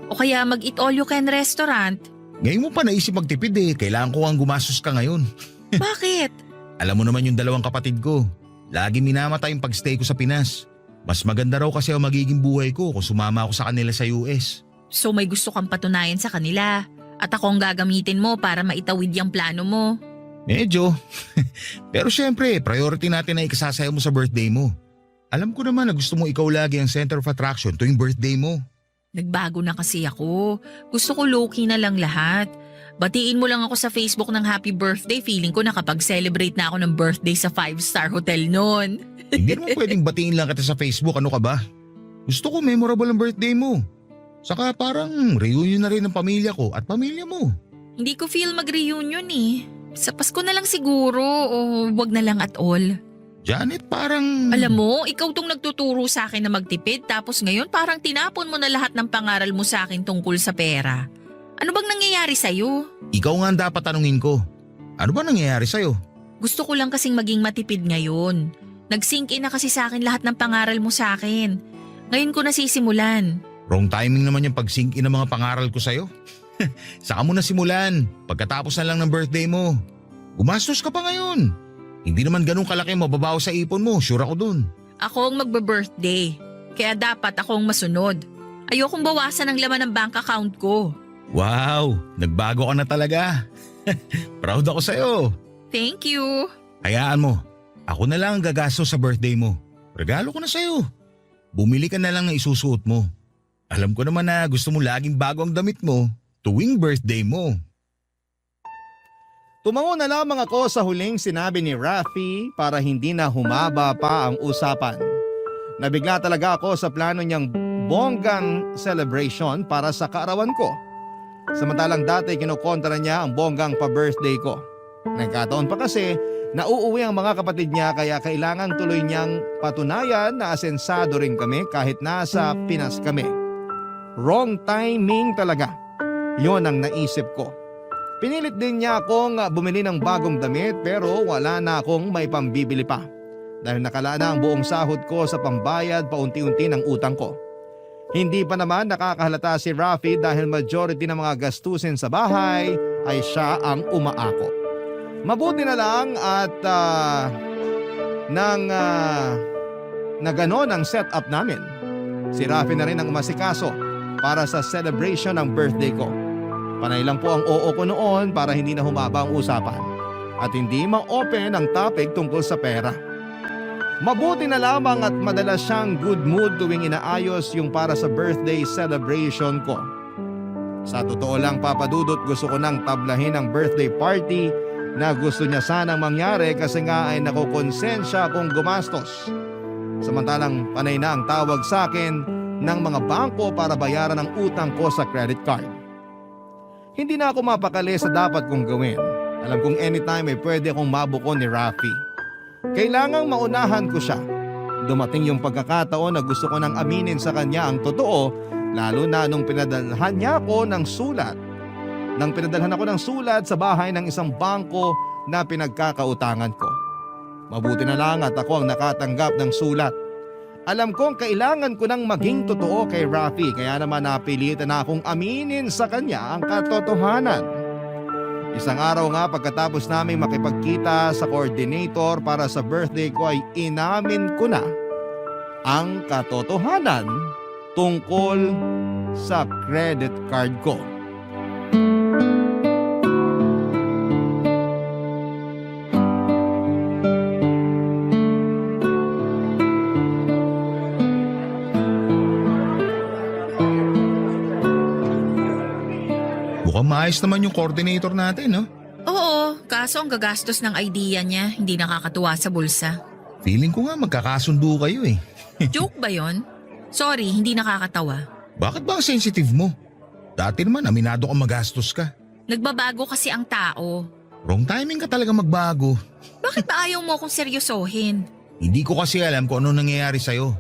O kaya mag-eat all you can restaurant? Ngayon mo pa naisip magtipid eh. Kailangan ko ang gumastos ka ngayon. Bakit? Alam mo naman yung dalawang kapatid ko. Lagi minamatay yung pagstay ko sa Pinas. Mas maganda raw kasi ang magiging buhay ko kung sumama ako sa kanila sa US. So may gusto kang patunayan sa kanila at ako ang gagamitin mo para maitawid yung plano mo. Medyo. Pero syempre, priority natin na ikasasaya mo sa birthday mo. Alam ko naman na gusto mo ikaw lagi ang center of attraction tuwing birthday mo. Nagbago na kasi ako. Gusto ko low-key na lang lahat. Batiin mo lang ako sa Facebook ng happy birthday. Feeling ko nakapag-celebrate na ako ng birthday sa 5-star hotel noon. Hindi naman pwedeng batiin lang kita sa Facebook. Ano ka ba? Gusto ko memorable ang birthday mo. Saka parang reunion na rin ng pamilya ko at pamilya mo. Hindi ko feel mag-reunion eh. Sa Pasko na lang siguro o wag na lang at all. Janet, parang… Alam mo, ikaw tong nagtuturo sa akin na magtipid tapos ngayon parang tinapon mo na lahat ng pangaral mo sa akin tungkol sa pera. Ano bang nangyayari sa'yo? Ikaw nga ang dapat tanungin ko. Ano ba nangyayari sa'yo? Gusto ko lang kasing maging matipid ngayon. Nag-sink in na kasi sa akin lahat ng pangaral mo sa akin. Ngayon ko nasisimulan. Wrong timing naman yung pag-sink in ng mga pangaral ko sa'yo. Saka mo na simulan, pagkatapos na lang ng birthday mo. Gumastos ka pa ngayon. Hindi naman ganun kalaki mababaw sa ipon mo, sure ako dun. Ako ang magbe-birthday. Kaya dapat ako ang masunod. Ayokong bawasan ang laman ng bank account ko. Wow, nagbago ka na talaga. Proud ako sa'yo. Thank you. Hayaan mo, ako na lang ang gagastos sa birthday mo. Regalo ko na sa'yo. Bumili ka na lang ng isusuot mo. Alam ko naman na gusto mo laging bago ang damit mo tuwing birthday mo. Tumango na lamang ako sa huling sinabi ni Rafi para hindi na humaba pa ang usapan. Nabigla talaga ako sa plano niyang bonggang celebration para sa kaarawan ko. Samantalang dati kinukontra niya ang bonggang pa-birthday ko. Nagkataon pa kasi na uuwi ang mga kapatid niya kaya kailangan tuloy niyang patunayan na asensado rin kami kahit nasa Pinas kami. Wrong timing talaga. Yon ang naisip ko. Pinilit din niya akong bumili ng bagong damit pero wala na akong may pambibili pa. Dahil nakala na ang buong sahod ko sa pambayad paunti-unti ng utang ko. Hindi pa naman nakakahalata si Rafi dahil majority ng mga gastusin sa bahay ay siya ang umaako. Mabuti na lang at na ganon ang setup namin. Si Rafi na rin ang umasikaso para sa celebration ng birthday ko. Panay lang po ang oo ko noon para hindi na humaba ang usapan at hindi ma-open ang topic tungkol sa pera. Mabuti na lamang at madalas siyang good mood tuwing inaayos yung para sa birthday celebration ko. Sa totoo lang, Papa Dudut, gusto ko nang tablahin ang birthday party na gusto niya sanang mangyari kasi nga ay nakukonsensya kung gumastos. Samantalang panay na ang tawag sa akin ng mga bangko para bayaran ang utang ko sa credit card. Hindi na ako mapakali sa dapat kong gawin. Alam kong anytime ay pwede akong mabuko ni Rafi. Kailangang maunahan ko siya. Dumating yung pagkakataon na gusto ko nang aminin sa kanya ang totoo, lalo na nung pinadalhan niya ako ng sulat. Nang pinadalhan ako ng sulat sa bahay ng isang bangko na pinagkakautangan ko. Mabuti na lang at ako ang nakatanggap ng sulat. Alam kong kailangan ko nang maging totoo kay Rafi, kaya naman napilitan na akong aminin sa kanya ang katotohanan. Isang araw nga pagkatapos naming makipagkita sa coordinator para sa birthday ko ay inamin ko na ang katotohanan tungkol sa credit card ko. Mukhang maayos naman yung coordinator natin, no? Oo, kaso ang gagastos ng idea niya, hindi nakakatuwa sa bulsa. Feeling ko nga magkakasundo kayo eh. Joke ba yon? Sorry, hindi nakakatawa. Bakit ba ang sensitive mo? Dati naman aminado kang magastos ka. Nagbabago kasi ang tao. Wrong timing ka talaga magbago. Bakit ba ayaw mo akong seryosohin? Hindi ko kasi alam kung ano nangyayari sa'yo.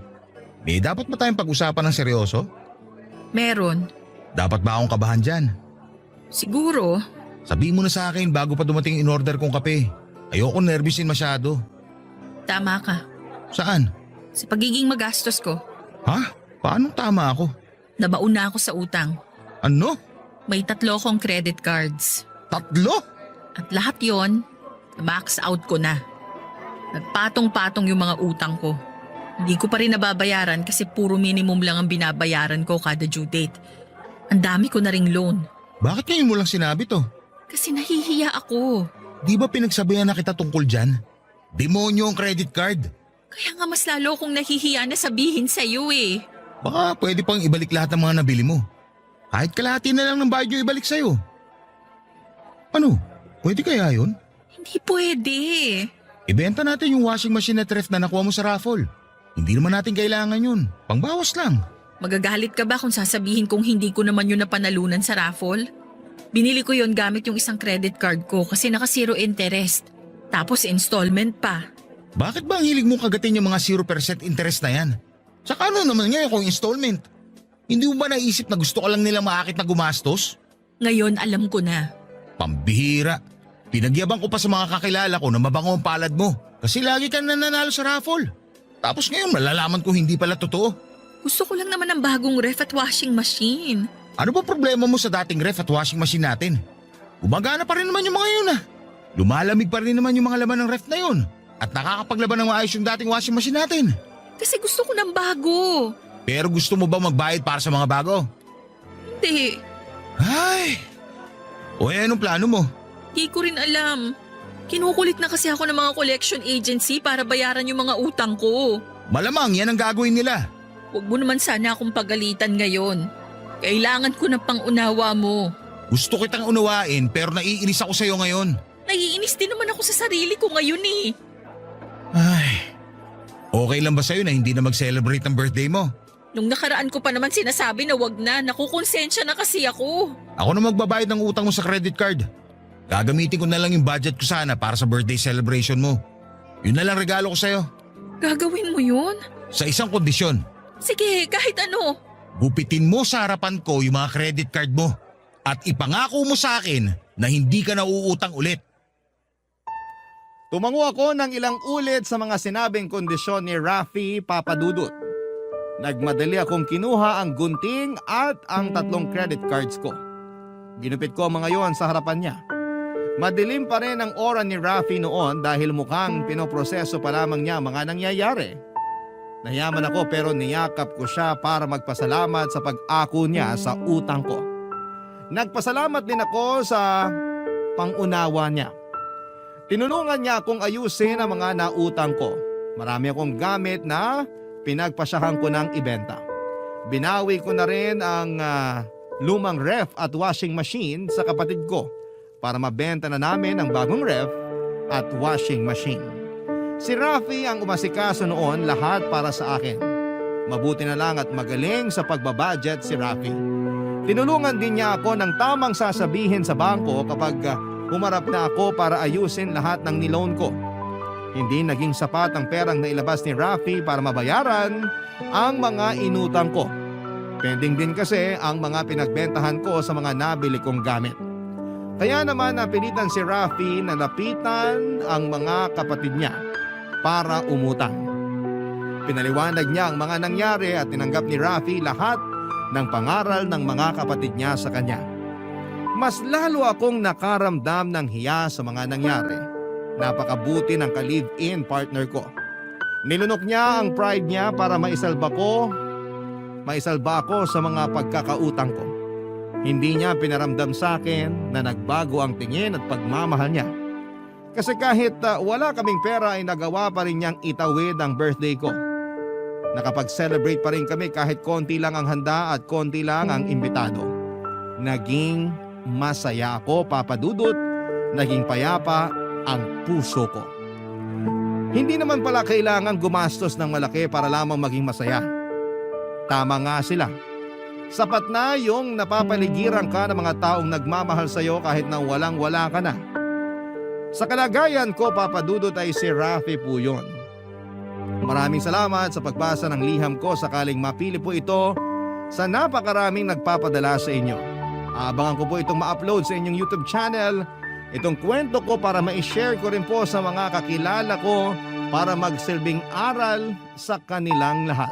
May dapat ba tayong pag-usapan ng seryoso? Meron. Dapat ba akong kabahan dyan? Siguro. Sabihin mo na sa akin bago pa dumating in order kong kape. Ayoko nervyusin masyado. Tama ka. Saan? Sa pagiging magastos ko, Ha? Paano tama ako? nabaon na ako sa utang. Ano? May 3 akong credit cards. 3? At lahat yon, max out ko na. Nagpatong-patong yung mga utang ko. Hindi ko pa rin nababayaran kasi puro minimum lang ang binabayaran ko kada due date. Ang dami ko na ring loan. Bakit ngayon mo lang sinabi to? Kasi nahihiya ako. Di ba pinagsabihan na kita tungkol dyan? Demonyo ang credit card. Kaya nga mas lalo akong nahihiya na sabihin sa'yo eh. Baka pwede pang ibalik lahat ng mga nabili mo. Kahit kalahati na lang ng bayad nyo ibalik sa'yo. Ano? Pwede kaya yun? Hindi pwede. Ibenta natin yung washing machine at ref na nakuha mo sa raffle. Hindi naman natin kailangan yun. Pangbawas lang. Magagalit ka ba kung sasabihin kong hindi ko naman yun napanalunan sa raffle? Binili ko yon gamit yung isang credit card ko kasi naka 0 interest. Tapos installment pa. Bakit ba ang hilig mo kagatin yung mga 0% interest na yan? Saka ano naman ngayon kung installment? Hindi mo ba naisip na gusto ka lang nilang maakit na gumastos? Ngayon alam ko na. Pambihira. Pinagyabang ko pa sa mga kakilala ko na mabango ang palad mo. Kasi lagi kang nananalo sa raffle. Tapos ngayon malalaman ko hindi pala totoo. Gusto ko lang naman ng bagong ref at washing machine. Ano ba problema mo sa dating ref at washing machine natin? Gumagana pa rin naman yung mga yun ah. Lumalamig pa rin naman yung mga laman ng ref na yun. At nakakapaglaban ng maayos yung dating washing machine natin. Kasi gusto ko ng bago. Pero gusto mo ba magbayad para sa mga bago? Hindi. Ay! O anong plano mo? Di ko rin alam. Kinukulit na kasi ako ng mga collection agency para bayaran yung mga utang ko. Malamang yan ang gagawin nila. Huwag mo naman sana akong pagalitan ngayon. Kailangan ko ng pangunawa mo. Gusto kitang unawain pero naiinis ako sa'yo ngayon. Naiinis din naman ako sa sarili ko ngayon eh. Ay, okay lang ba sa'yo na hindi na mag-celebrate ng birthday mo? Nung nakaraan ko pa naman sinasabi na wag na, nakukonsensya na kasi ako. Ako na magbabayad ng utang mo sa credit card. Gagamitin ko na lang yung budget ko sana para sa birthday celebration mo. Yun na lang regalo ko sa'yo. Gagawin mo yun? Sa isang kondisyon. Sige, kahit ano. Gupitin mo sa harapan ko yung mga credit card mo. At ipangako mo sa akin na hindi ka na uutang ulit. Tumango ako ng ilang ulit sa mga sinabing kondisyon ni Rafi Papadudut. Nagmadali akong kinuha ang gunting at ang 3 credit cards ko. Ginupit ko ang mga yon sa harapan niya. Madilim pa rin ang aura ni Rafi noon dahil mukhang pinoproseso pa lamang niya mga nangyayari. Nahiyaman ako pero niyakap ko siya para magpasalamat sa pag-ako niya sa utang ko. Nagpasalamat din ako sa pangunawa niya. Tinulungan niya akong ayusin ang mga nautang ko. Marami akong gamit na pinagpasyahan ko ng ibenta. Binawi ko na rin ang lumang ref at washing machine sa kapatid ko para mabenta na namin ang bagong ref at washing machine. Si Rafi ang umasikaso noon lahat para sa akin. Mabuti na lang at magaling sa pagbabudget si Rafi. Tinulungan din niya ako ng tamang sasabihin sa bangko kapag humarap na ako para ayusin lahat ng niloan ko. Hindi naging sapat ang perang nailabas ni Rafi para mabayaran ang mga inutang ko. Pending din kasi ang mga pinagbentahan ko sa mga nabili kong gamit. Kaya naman napilitan si Rafi na lapitan ang mga kapatid niya para umutang. Pinaliwanag niya ang mga nangyari at tinanggap ni Rafi lahat ng pangaral ng mga kapatid niya sa kanya. Mas lalo akong nakaramdam ng hiya sa mga nangyari. Napakabuti ng ka-live-in partner ko. Nilunok niya ang pride niya para maisalba ako sa mga pagkakautang ko. Hindi niya pinaramdam sa akin na nagbago ang tingin at pagmamahal niya. Kasi kahit wala kaming pera ay nagawa pa rin niyang itawid ang birthday ko. Nakapag-celebrate pa rin kami kahit konti lang ang handa at konti lang ang imbitado. Naging masaya ako, Papa Dudut. Naging payapa ang puso ko. Hindi naman pala kailangan gumastos ng malaki para lamang maging masaya. Tama nga sila. Sapat na yung napapaligiran ka ng mga taong nagmamahal sa iyo kahit na walang-wala ka na. Sa kalagayan ko, Papa Dudut, ay si Rafi po yun. Maraming salamat sa pagbasa ng liham ko sakaling mapili po ito sa napakaraming nagpapadala sa inyo. Abangan ko po itong ma-upload sa inyong YouTube channel. Itong kwento ko para ma-share ko rin po sa mga kakilala ko para magsilbing aral sa kanilang lahat.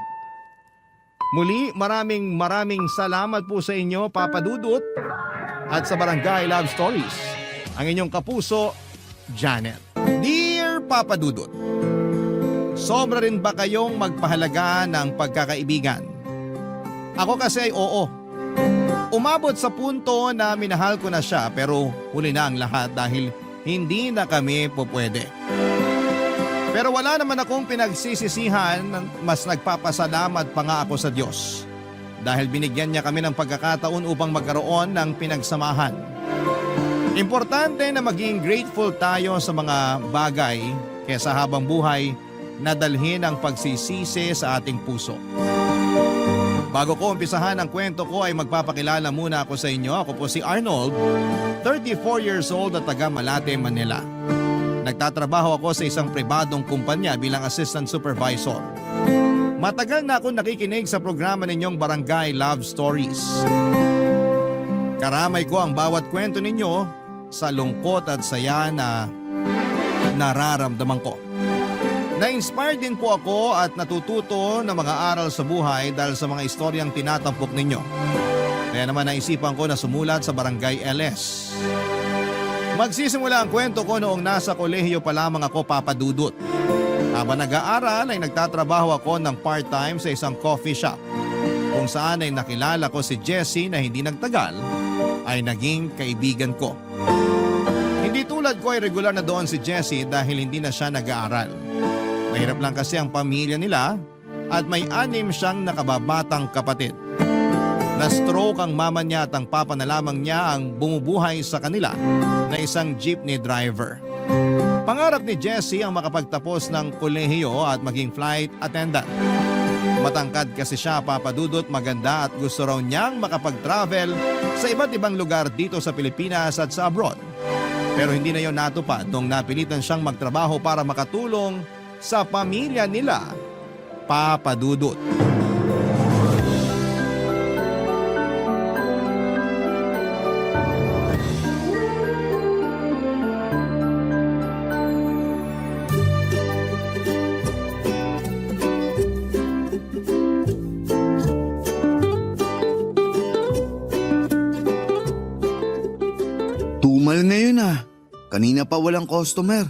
Muli, maraming salamat po sa inyo, Papa Dudut, at sa Barangay Love Stories. Ang inyong kapuso, Janet. Dear Papa Dudut, sobra rin ba kayong magpahalaga ng pagkakaibigan? Ako kasi ay oo. Umabot sa punto na minahal ko na siya pero huli na ang lahat dahil hindi na kami pupwede. Pero wala naman akong pinagsisisihan, mas nagpapasalamat pa nga ako sa Diyos. Dahil binigyan niya kami ng pagkakataon upang magkaroon ng pinagsamahan. Importante na maging grateful tayo sa mga bagay kaysa habang buhay na dalhin ang pagsisisi sa ating puso. Bago ko umpisahan ang kwento ko ay magpapakilala muna ako sa inyo. Ako po si Arnold, 34 years old at taga Malate, Manila. Nagtatrabaho ako sa isang pribadong kumpanya bilang assistant supervisor. Matagal na akong nakikinig sa programa ninyong Barangay Love Stories. Karamay ko ang bawat kwento ninyo sa lungkot at saya na nararamdaman ko. Na-inspire din po ako at natututo ng mga aral sa buhay dahil sa mga istoryang tinatampok ninyo. Kaya naman naisipan ko na sumulat sa Barangay LS. Magsisimula ang kwento ko noong nasa kolehiyo pa lamang ako, Papa Dudut. Habang nag-aaral ay nagtatrabaho ako ng part-time sa isang coffee shop. Kung saan ay nakilala ko si Jessie na hindi nagtagal ay naging kaibigan ko. Hindi tulad ko ay regular na doon si Jessie dahil hindi na siya nag-aaral. Mahirap lang kasi ang pamilya nila at may 6 siyang nakababatang kapatid. Na-stroke ang mama niya at ang papa na lamang niya ang bumubuhay sa kanila na isang jeepney driver. Pangarap ni Jessie ang makapagtapos ng kolehiyo at maging flight attendant. Matangkad kasi siya, Papa Dudut, maganda at gusto raw niyang makapag-travel sa iba't ibang lugar dito sa Pilipinas at sa abroad. Pero hindi na yon natupad nung napilitan siyang magtrabaho para makatulong sa pamilya nila, Papa Dudut. Tumal ngayon ah. Kanina pa walang customer.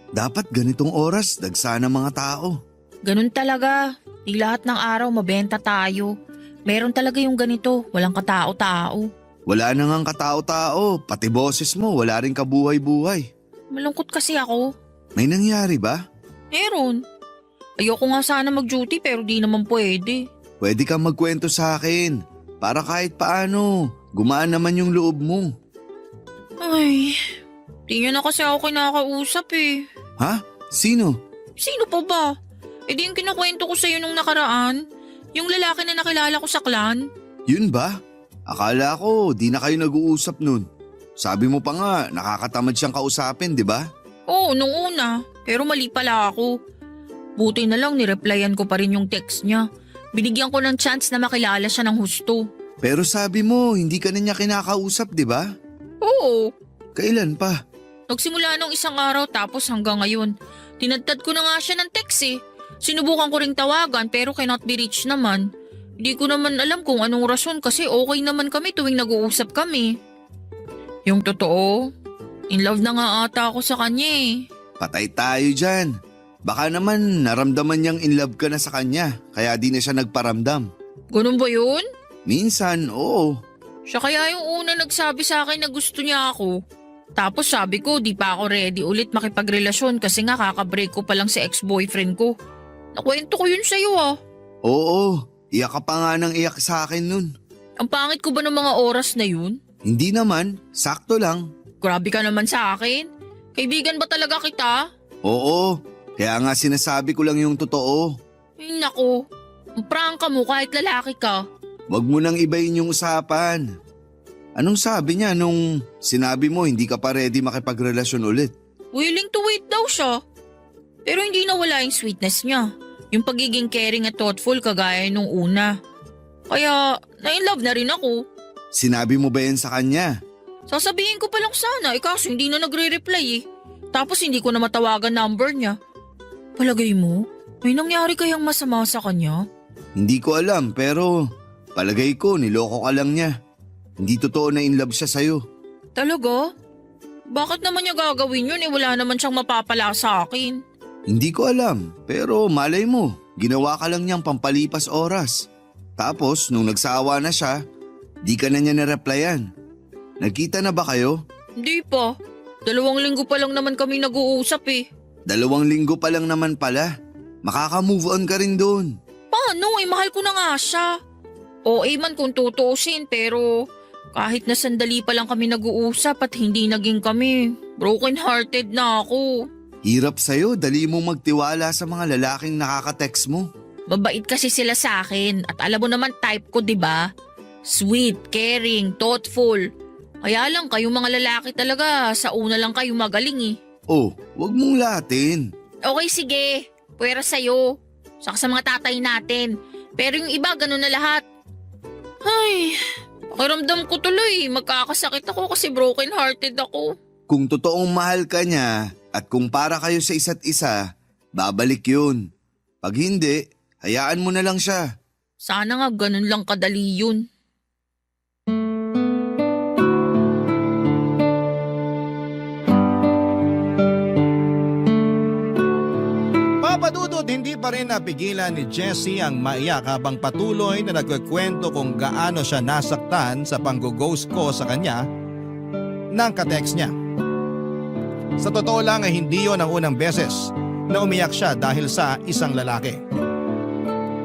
Dapat ganitong oras, dagsana mga tao. Ganun talaga. Di lahat ng araw mabenta tayo. Meron talaga yung ganito, walang katao-tao. Wala na ngang katao-tao, pati boses mo wala rin kabuhay-buhay. Malungkot kasi ako. May nangyari ba? Meron. Ayoko nga sana mag-duty pero di naman pwede. Pwede kang magkwento sa akin. Para kahit paano, gumaan naman yung loob mo. Ay, di nyo na kasi ako kinakausap eh. Ha? Sino? Sino pa ba? Eh di yung kinukwento ko sa'yo nung nakaraan. Yung lalaki na nakilala ko sa clan. Yun ba? Akala ko di na kayo nag-uusap nun. Sabi mo pa nga nakakatamad siyang kausapin, di ba? Oo, nung una. Pero mali pala ako. Buti na lang nireplyan ko pa rin yung text niya. Binigyan ko ng chance na makilala siya ng husto. Pero sabi mo hindi ka na niya kinakausap, di ba? Oo. Kailan pa? Nagsimula nung isang araw tapos hanggang ngayon. Tinadtad ko na nga siya ng text eh. Sinubukan ko ring tawagan pero cannot be reached naman. Hindi ko naman alam kung anong rason kasi okay naman kami tuwing nag-uusap kami. Yung totoo, in love na nga ata ako sa kanya eh. Patay tayo dyan. Baka naman naramdaman niyang in love ka na sa kanya kaya di na siya nagparamdam. Ganun ba yun? Minsan, oo. Siya kaya yung una nagsabi sa akin na gusto niya ako. Tapos sabi ko di pa ako ready ulit makipagrelasyon kasi nga kakabreak ko pa lang si ex-boyfriend ko. Nakwento ko yun sa'yo ah. Oo, iyak ka pa nga ng iyak sa akin nun. Ang pangit ko ba ng mga oras na yun? Hindi naman, sakto lang. Grabe ka naman sa akin. Kaibigan ba talaga kita? Oo, kaya nga sinasabi ko lang yung totoo. Ay nako, ang prangka mo kahit lalaki ka. Wag mo nang ibayin yung usapan. Anong sabi niya nung sinabi mo hindi ka pa ready makipagrelasyon ulit? Willing to wait daw siya. Pero hindi nawala yung sweetness niya. Yung pagiging caring at thoughtful kagaya nung una. Kaya na-inlove na rin ako. Sinabi mo ba yan sa kanya? Sasabihin ko pa lang sana kaso hindi na nagre-reply eh. Tapos hindi ko na matawagan number niya. Palagay mo, may nangyari kayang masama sa kanya? Hindi ko alam pero palagay ko niloko ka lang niya. Hindi totoo na in love siya sa'yo. Talaga? Bakit naman niya gagawin yun wala naman siyang mapapala sa akin? Hindi ko alam pero malay mo, ginawa ka lang niyang pampalipas oras. Tapos nung nagsawa na siya, di ka na niya na-replyan. Nagkita na ba kayo? Hindi pa. 2 linggo pa lang naman kami nag-uusap eh. 2 linggo pa lang naman pala. Makaka-move on ka rin doon. Paano mahal ko na nga siya. OA man kung tutuusin pero kahit na sandali pa lang kami nag-uusap at hindi naging kami, broken hearted na ako. Hirap sa'yo, dali mong magtiwala sa mga lalaking nakaka-text mo. Mabait kasi sila sa akin at alam mo naman type ko 'di ba? Sweet, caring, thoughtful. Kaya lang kayong mga lalaki talaga sa una lang kayo magaling eh. Oh, wag mong latin. Okay sige, pwera sa'yo. Saka sa mga tatay natin. Pero yung iba ganun na lahat. Ay, pakiramdam ko tuloy. Magkakasakit ako kasi broken hearted ako. Kung totoong mahal ka niya at kung para kayo sa isa't isa, babalik yun. Pag hindi, hayaan mo na lang siya. Sana nga ganun lang kadali yun. Papadudod, hindi pa rin napigilan ni Jessie ang maiyak habang patuloy na nagkukwento kung gaano siya nasaktan sa pang-ghost ko sa kanya ng ka-text niya. Sa totoo lang ay hindi yon ang unang beses na umiyak siya dahil sa isang lalaki.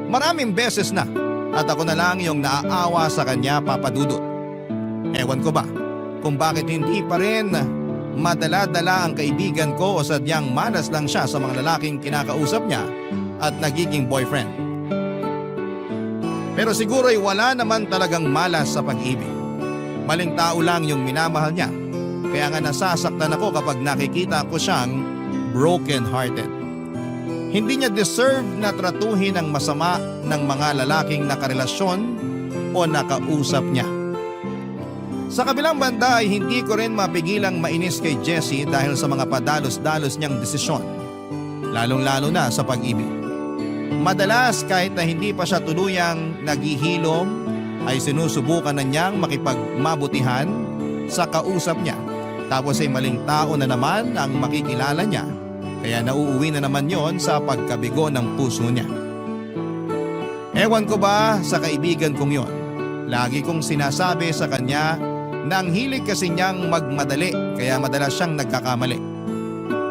Maraming beses na at ako na lang yung naaawa sa kanya, Papadudod. Ewan ko ba kung bakit hindi pa rin madala-dala ang kaibigan ko o sadyang malas lang siya sa mga lalaking kinakausap niya at nagiging boyfriend. Pero siguro ay wala naman talagang malas sa pag-ibig. Maling tao lang yung minamahal niya. Kaya nga nasasaktan ako kapag nakikita ko siyang broken-hearted. Hindi niya deserve na tratuhin ang masama ng mga lalaking nakarelasyon o nakausap niya. Sa kabilang banda ay hindi ko rin mapigilang mainis kay Jessie dahil sa mga padalos-dalos niyang desisyon. Lalong-lalo na sa pag-ibig. Madalas kahit na hindi pa siya tuluyang naghihilom ay sinusubukan na niyang makipagmabutihan sa kausap niya. Tapos ay maling tao na naman ang makikilala niya. Kaya nauuwi na naman yon sa pagkabigo ng puso niya. Ewan ko ba sa kaibigan kong yon. Lagi kong sinasabi sa kanya na ang hilig kasi niyang magmadali kaya madalas siyang nagkakamali.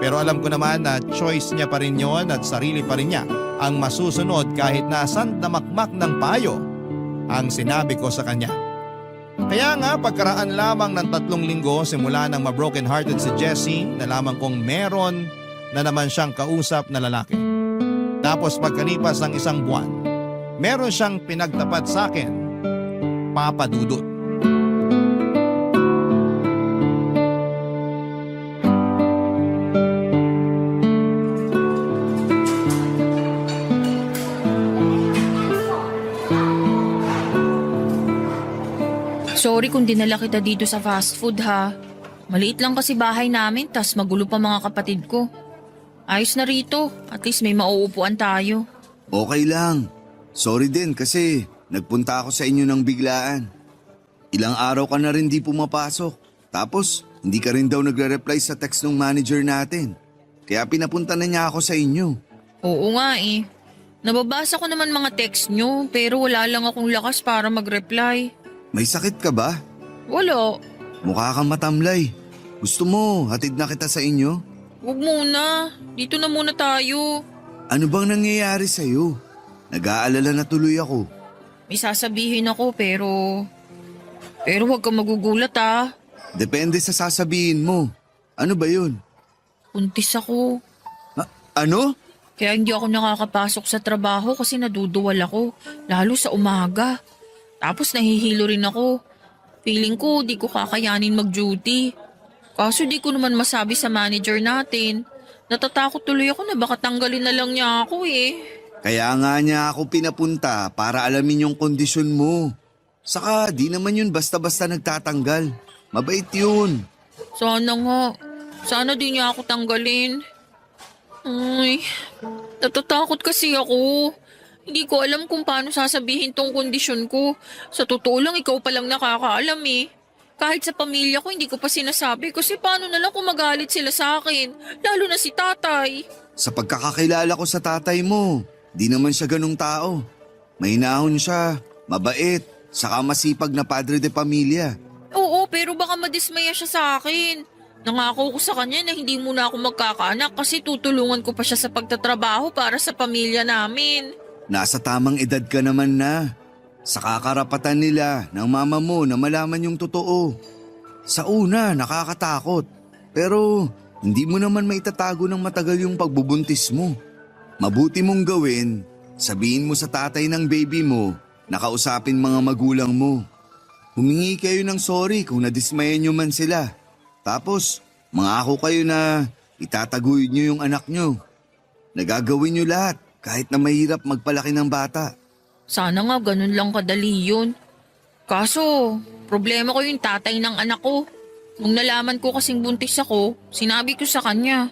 Pero alam ko naman na choice niya pa rin yon at sarili pa rin niya ang masusunod kahit na sandamakmak ng payo ang sinabi ko sa kanya. Kaya nga pagkaraan lamang ng 3 linggo simula nang ma-broken hearted si Jessie, nalaman kong meron na naman siyang kausap na lalaki. Tapos pagkalipas ng 1 buwan, meron siyang pinagtapat sa akin, Papadudod. Sorry kung dinala kita dito sa fast food ha. Maliit lang kasi bahay namin tas magulo pa mga kapatid ko. Ayos na rito, at least may mauupuan tayo. Okay lang. Sorry din kasi nagpunta ako sa inyo ng biglaan. Ilang araw ka na rin di pumapasok. Tapos hindi ka rin daw nagre-reply sa text ng manager natin. Kaya pinapunta na niya ako sa inyo. Oo nga eh. Nababasa ko naman mga text nyo pero wala lang akong lakas para mag-reply. May sakit ka ba? Wala. Mukha kang matamlay. Gusto mo, hatid na kita sa inyo? Huwag muna. Dito na muna tayo. Ano bang nangyayari sa'yo? Nag-aalala na tuloy ako. May sasabihin ako pero huwag kang magugulat ah. Depende sa sasabihin mo. Ano ba yun? Buntis ako. Ano? Kaya hindi ako nakakapasok sa trabaho kasi naduduwal ako. Lalo sa umaga. Tapos nahihilo rin ako. Feeling ko di ko kakayanin mag-duty. Kaso di ko naman masabi sa manager natin. Natatakot tuloy ako na baka tanggalin na lang niya ako eh. Kaya nga niya ako pinapunta para alamin yung kondisyon mo. Saka di naman yun basta-basta nagtatanggal. Mabait yun. Sana nga. Sana di niya ako tanggalin. Ay, natatakot kasi ako. Hindi ko alam kung paano sasabihin tong kondisyon ko. Sa totoo lang, ikaw pa lang nakakaalam eh. Kahit sa pamilya ko, hindi ko pa sinasabi kasi paano na lang kung magalit sila sa akin. Lalo na si tatay. Sa pagkakakilala ko sa tatay mo, di naman siya ganung tao. Mahinahon siya, mabait, saka masipag na padre de pamilya. Oo, pero baka madismaya siya sa akin. Nangako ko sa kanya na hindi muna ako magkakaanak kasi tutulungan ko pa siya sa pagtatrabaho para sa pamilya namin. Nasa tamang edad ka naman na. Sa kakarapatan nila ng mama mo na malaman yung totoo. Sa una, nakakatakot. Pero hindi mo naman maitatago ng matagal yung pagbubuntis mo. Mabuti mong gawin, sabihin mo sa tatay ng baby mo na kausapin mga magulang mo. Humingi kayo ng sorry kung nadismayan nyo man sila. Tapos, mangako kayo na itataguyod nyo yung anak nyo. Nagagawin nyo lahat kahit na mahirap magpalaki ng bata. Sana nga ganun lang kadali yun. Kaso, problema ko yung tatay ng anak ko. Nung nalaman ko kasing buntis ako, sinabi ko sa kanya.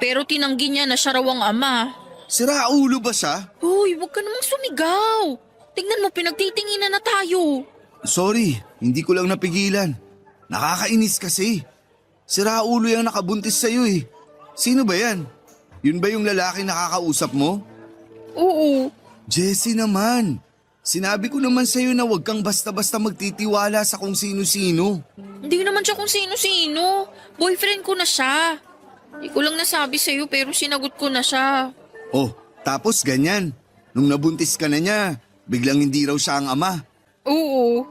Pero tinanggi niya na siya raw ang ama. Sira ulo ba siya? Hoy, huwag ka namang sumigaw. Tingnan mo, pinagtitinginan na tayo. Sorry, hindi ko lang napigilan. Nakakainis kasi. Sira ulo yung nakabuntis sa'yo eh. Sino ba yan? Yun ba yung lalaki nakakausap mo? Oo. Jessie naman. Sinabi ko naman sa'yo na huwag kang basta-basta magtitiwala sa kung sino-sino. Hindi naman siya kung sino-sino. Boyfriend ko na siya. Hindi ko lang nasabi sa'yo pero sinagot ko na siya. Oh, tapos ganyan. Nung nabuntis ka na niya, biglang hindi raw siya ang ama. Oo.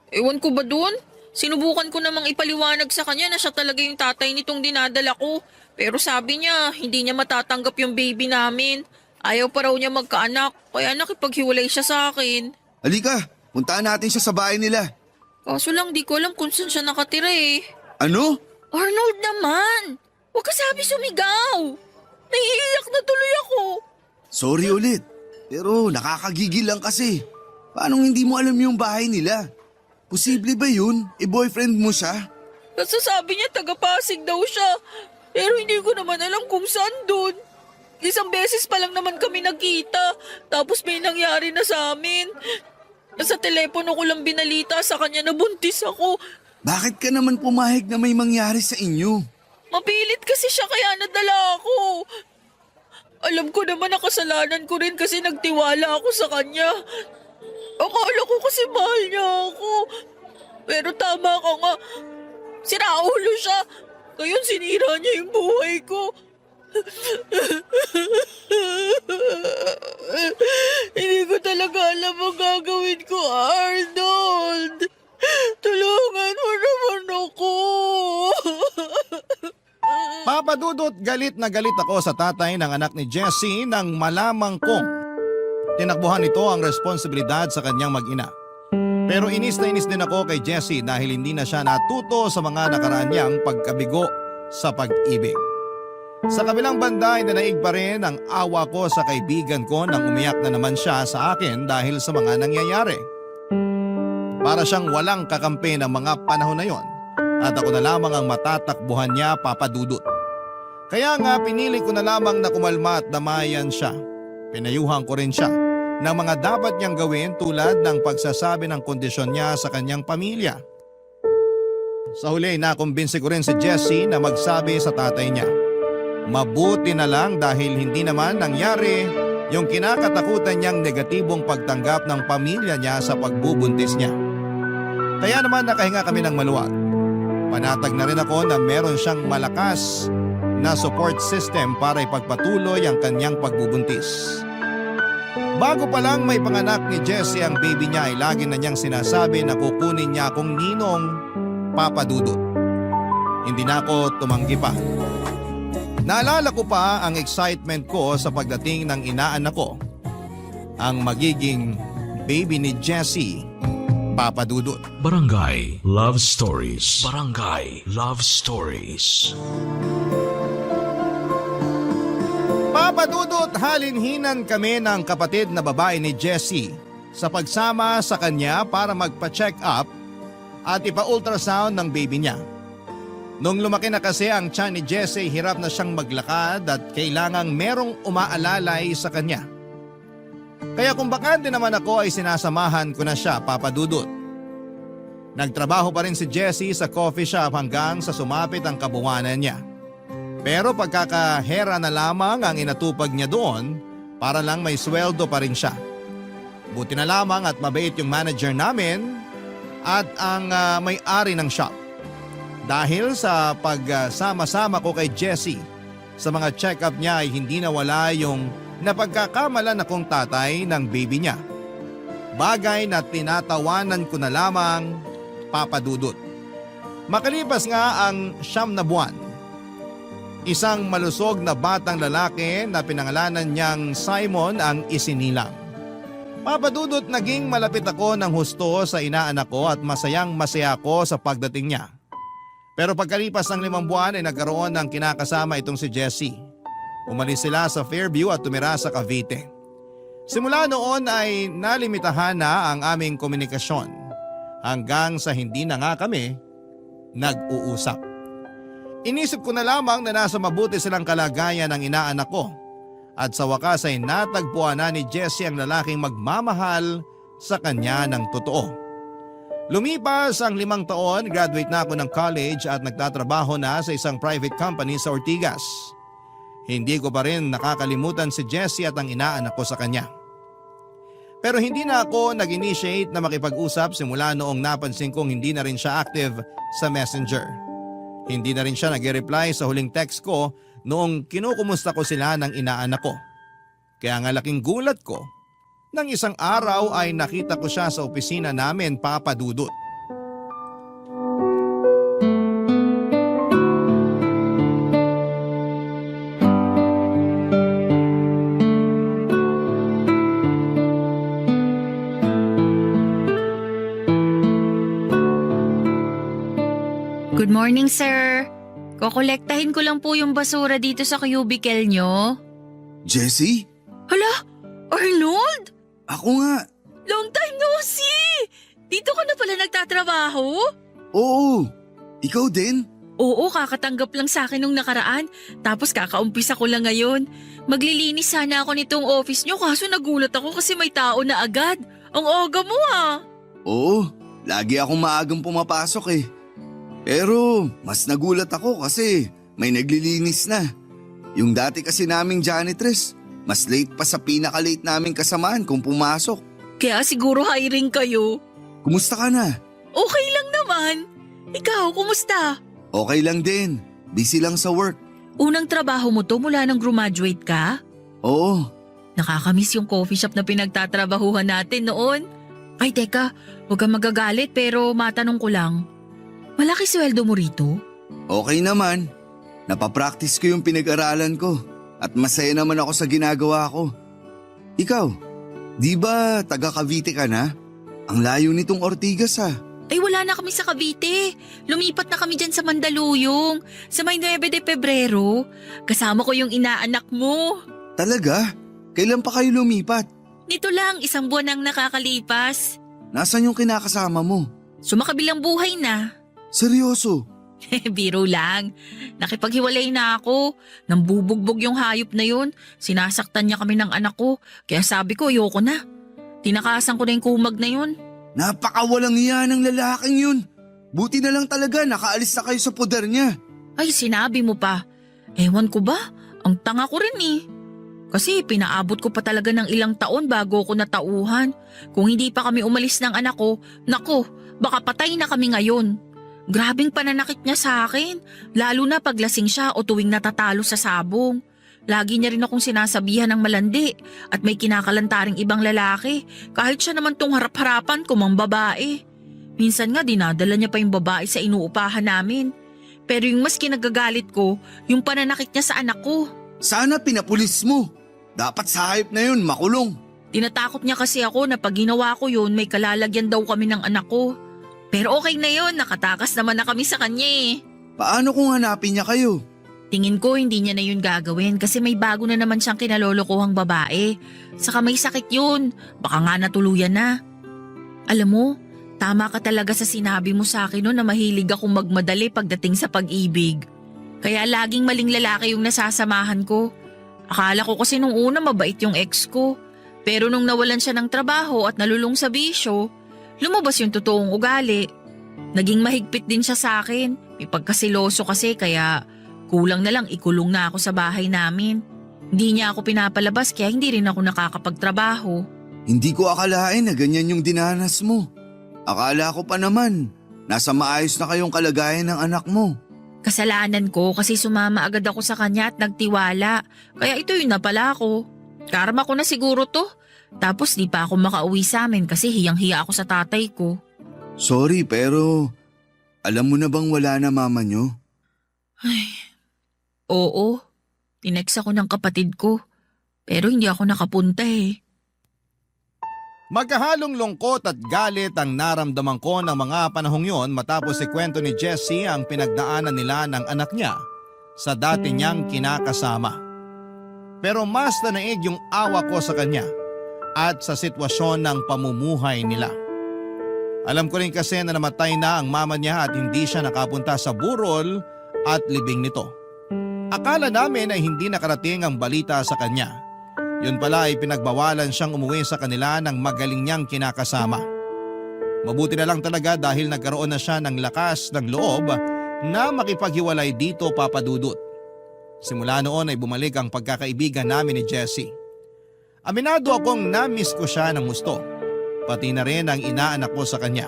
Ewan ko ba dun? Sinubukan ko namang ipaliwanag sa kanya na siya talaga yung tatay nitong dinadala ko. Pero sabi niya, hindi niya matatanggap yung baby namin. Ayaw pa raw niya magkaanak, kaya nakipaghiwalay siya sa akin. Halika, puntaan natin siya sa bahay nila. Kaso lang di ko alam kung saan siya nakatira eh. Ano? Arnold naman! Huwag ka sabi sumigaw! Naiiyak na tuloy ako. Sorry ulit, pero nakakagigil lang kasi. Paano hindi mo alam yung bahay nila? Posible ba yun? Boyfriend mo siya? Kasi sabi niya taga-Pasig daw siya. Pero hindi ko naman alam kung saan doon. Isang beses pa lang naman kami nagkita. Tapos may nangyari na sa amin. Sa telepono ko lang binalita sa kanya na buntis ako. Bakit ka naman pumahig na may mangyari sa inyo? Mapilit kasi siya kaya nadala ako. Alam ko naman na kasalanan ko rin kasi nagtiwala ako sa kanya. Akala ko kasi mahal niya ako. Pero tama ka nga. Siraulo siya. Ngayon sinira niya yung buhay ko. Hindi ko talaga alam ang gagawin ko, Arnold. Tulungan mo naman ako. Papa Dudut, galit na galit ako sa tatay ng anak ni Jessie nang malamang kong tinakbuhan nito ang responsibilidad sa kanyang mag-ina. Pero inis na inis din ako kay Jessie dahil hindi na siya natuto sa mga nakaraan niyang pagkabigo sa pag-ibig. Sa kabilang banda ay nanaig pa rin ang awa ko sa kaibigan ko nang umiyak na naman siya sa akin dahil sa mga nangyayari. Para siyang walang kakampi ng mga panahon na yon at ako na lamang ang matatakbuhan niya, Papa Dudut. Kaya nga pinili ko na lamang na kumalma at damayan siya. Pinayuhan ko rin siya ng mga dapat niyang gawin tulad ng pagsasabi ng kondisyon niya sa kanyang pamilya. Sa huli, nakumbinsi ko rin si Jessie na magsabi sa tatay niya. Mabuti na lang dahil hindi naman nangyari yung kinakatakutan niyang negatibong pagtanggap ng pamilya niya sa pagbubuntis niya. Kaya naman nakahinga kami ng maluwag. Panatag na rin ako na meron siyang malakas na support system para ipagpatuloy ang kanyang pagbubuntis. Bago pa lang may panganak ni Jessie ang baby niya ay lagi na niyang sinasabi na kukunin niya akong ninong, Papa Dudut. Hindi na ako tumanggi pa. Naalala ko pa ang excitement ko sa pagdating ng inaanak ko, ang magiging baby ni Jessie, Papa Dudut. Barangay Love Stories. Barangay Love Stories. Papa Dudut, halinhinan kami ng kapatid na babae ni Jessie sa pagsama sa kanya para magpa-check up at ipa-ultrasound ng baby niya. Nung lumaki na kasi ang tiyan ni Jessie, hirap na siyang maglakad at kailangang merong umaalalay sa kanya. Kaya kung bakante naman ako ay sinasamahan ko na siya, Papa Dudut. Nagtrabaho pa rin si Jessie sa coffee shop hanggang sa sumapit ang kabuwanan niya. Pero pagkakahera na lamang ang inatupag niya doon para lang may sweldo pa rin siya. Buti na lamang at mabait yung manager namin at ang may-ari ng shop. Dahil sa pagsama-sama ko kay Jessie, sa mga check-up niya ay hindi nawala yung napagkakamalan akong tatay ng baby niya. Bagay na tinatawanan ko na lamang, Papa Dudut. Makalipas nga ang 9 na buwan, isang malusog na batang lalaki na pinangalanan niyang Simon ang isinilang. Papa Dudut, naging malapit ako ng husto sa inaanak ko at masayang masaya ako sa pagdating niya. Pero pagkalipas ng 5 buwan ay nagkaroon ng kinakasama itong si Jessie. Umalis sila sa Fairview at tumira sa Cavite. Simula noon ay nalimitahan na ang aming komunikasyon hanggang sa hindi na nga kami nag-uusap. Inisip ko na lamang na nasa mabuti silang kalagayan ng inaanak ko at sa wakas ay natagpuan na ni Jessie ang lalaking magmamahal sa kanya ng totoo. Lumipas ang 5 taon, graduate na ako ng college at nagtatrabaho na sa isang private company sa Ortigas. Hindi ko pa rin nakakalimutan si Jessie at ang inaanak ko sa kanya. Pero hindi na ako nag-initiate na makipag-usap simula noong napansin kong hindi na rin siya active sa Messenger. Hindi na rin siya nag-reply sa huling text ko noong kinukumusta ko sila ng inaanak ko. Kaya nga laking gulat ko, nang isang araw ay nakita ko siya sa opisina namin, Papa Dudut. Good morning, sir. Kokolektahin ko lang po yung basura dito sa cubicle nyo. Jessie? Hala, Arnold! Ako nga. Long time no see! Dito ka na pala nagtatrabaho? Oo. Ikaw din? Oo, kakatanggap lang sa akin nung nakaraan. Tapos kakaumpisa ko lang ngayon. Maglilinis sana ako nitong office nyo kaso nagulat ako kasi may tao na agad. Ang aga mo ah. Oo. Lagi akong maagang pumapasok eh. Pero mas nagulat ako kasi may naglilinis na. Yung dati kasi naming janitress, mas late pa sa pinaka-late naming kasamaan kung pumasok. Kaya siguro hiring kayo. Kumusta ka na? Okay lang naman. Ikaw, kumusta? Okay lang din. Busy lang sa work. Unang trabaho mo to mula nang graduate ka? Oo. Nakakamiss yung coffee shop na pinagtatrabahuhan natin noon. Ay teka, huwag kang magagalit pero matanong ko lang. Malaki sweldo mo rito? Okay naman. Napapractice ko yung pinag-aralan ko at masaya naman ako sa ginagawa ko. Ikaw, di ba taga Cavite ka na? Ang layo nitong Ortigas ah. Ay wala na kami sa Cavite. Lumipat na kami dyan sa Mandaluyong, sa may 9 de Pebrero. Kasama ko yung inaanak mo. Talaga? Kailan pa kayo lumipat? Nito lang, 1 buwan ang nakakalipas. Nasaan yung kinakasama mo? Sumakabilang buhay na. Seryoso? Biro lang. Nakipaghiwalay na ako. Nambubugbog yung hayop na yun. Sinasaktan niya kami ng anak ko. Kaya sabi ko, ayoko na. Tinakasan ko na yung kumag na yun. Napakawalang iya ng lalaking yun. Buti na lang talaga nakaalis na kayo sa poder niya. Ay, sinabi mo pa. Ewan ko ba? Ang tanga ko rin eh. Kasi pinaabot ko pa talaga ng ilang taon bago ko natauhan. Kung hindi pa kami umalis ng anak ko, nako, baka patay na kami ngayon. Grabing pananakit niya sa akin, lalo na paglasing siya o tuwing natatalo sa sabong. Lagi niya rin akong sinasabihan ng malandi at may kinakalantaring ibang lalaki kahit siya naman tong harap-harapan ko mang babae. Minsan nga dinadala niya pa yung babae sa inuupahan namin. Pero yung mas kinagagalit ko, yung pananakit niya sa anak ko. Sana pinapulis mo. Dapat sa hayop na yun makulong. Tinatakot niya kasi ako na pag ginawa ko yun may kalalagyan daw kami ng anak ko. Pero okay na yun, nakatakas naman na kami sa kanya eh. Paano kung hanapin niya kayo? Tingin ko hindi niya na yun gagawin kasi may bago na naman siyang kinalolokohang babae. Saka may sakit yun, baka nga natuluyan na. Alam mo, tama ka talaga sa sinabi mo sa akin no na mahilig akong magmadali pagdating sa pag-ibig. Kaya laging maling lalaki yung nasasamahan ko. Akala ko kasi nung una mabait yung ex ko. Pero nung nawalan siya ng trabaho at nalulung sa bisyo, lumabas yung totoong ugali. Naging mahigpit din siya sa akin. May pagkasiloso kasi kaya kulang na lang ikulong na ako sa bahay namin. Hindi niya ako pinapalabas kaya hindi rin ako nakakapagtrabaho. Hindi ko akalain na ganyan yung dinanas mo. Akala ko pa naman, nasa maayos na kayong kalagayan ng anak mo. Kasalanan ko kasi sumama agad ako sa kanya at nagtiwala. Kaya ito yun na pala ako. Karma ko na siguro to. Tapos di pa ako makauwi sa amin kasi hiyang-hiya ako sa tatay ko. Sorry pero alam mo na bang wala na mama nyo? Ay, oo. Tinext ako ng kapatid ko. Pero hindi ako nakapunta eh. Magkahalong lungkot at galit ang naramdaman ko ng mga panahong yon matapos ikwento ni Jessie ang pinagdaanan nila ng anak niya sa dati niyang kinakasama. Pero mas nanaig yung awa ko sa kanya at sa sitwasyon ng pamumuhay nila. Alam ko rin kasi na namatay na ang mama niya at hindi siya nakapunta sa burol at libing nito. Akala namin ay hindi nakarating ang balita sa kanya. Yun pala ay pinagbawalan siyang umuwi sa kanila ng magaling niyang kinakasama. Mabuti na lang talaga dahil nagkaroon na siya ng lakas ng loob na makipaghiwalay dito, Papa Dudut. Simula noon ay bumalik ang pagkakaibigan namin ni Jessie. Aminado akong na-miss ko siya ng gusto, pati na rin ang inaanak ko sa kanya.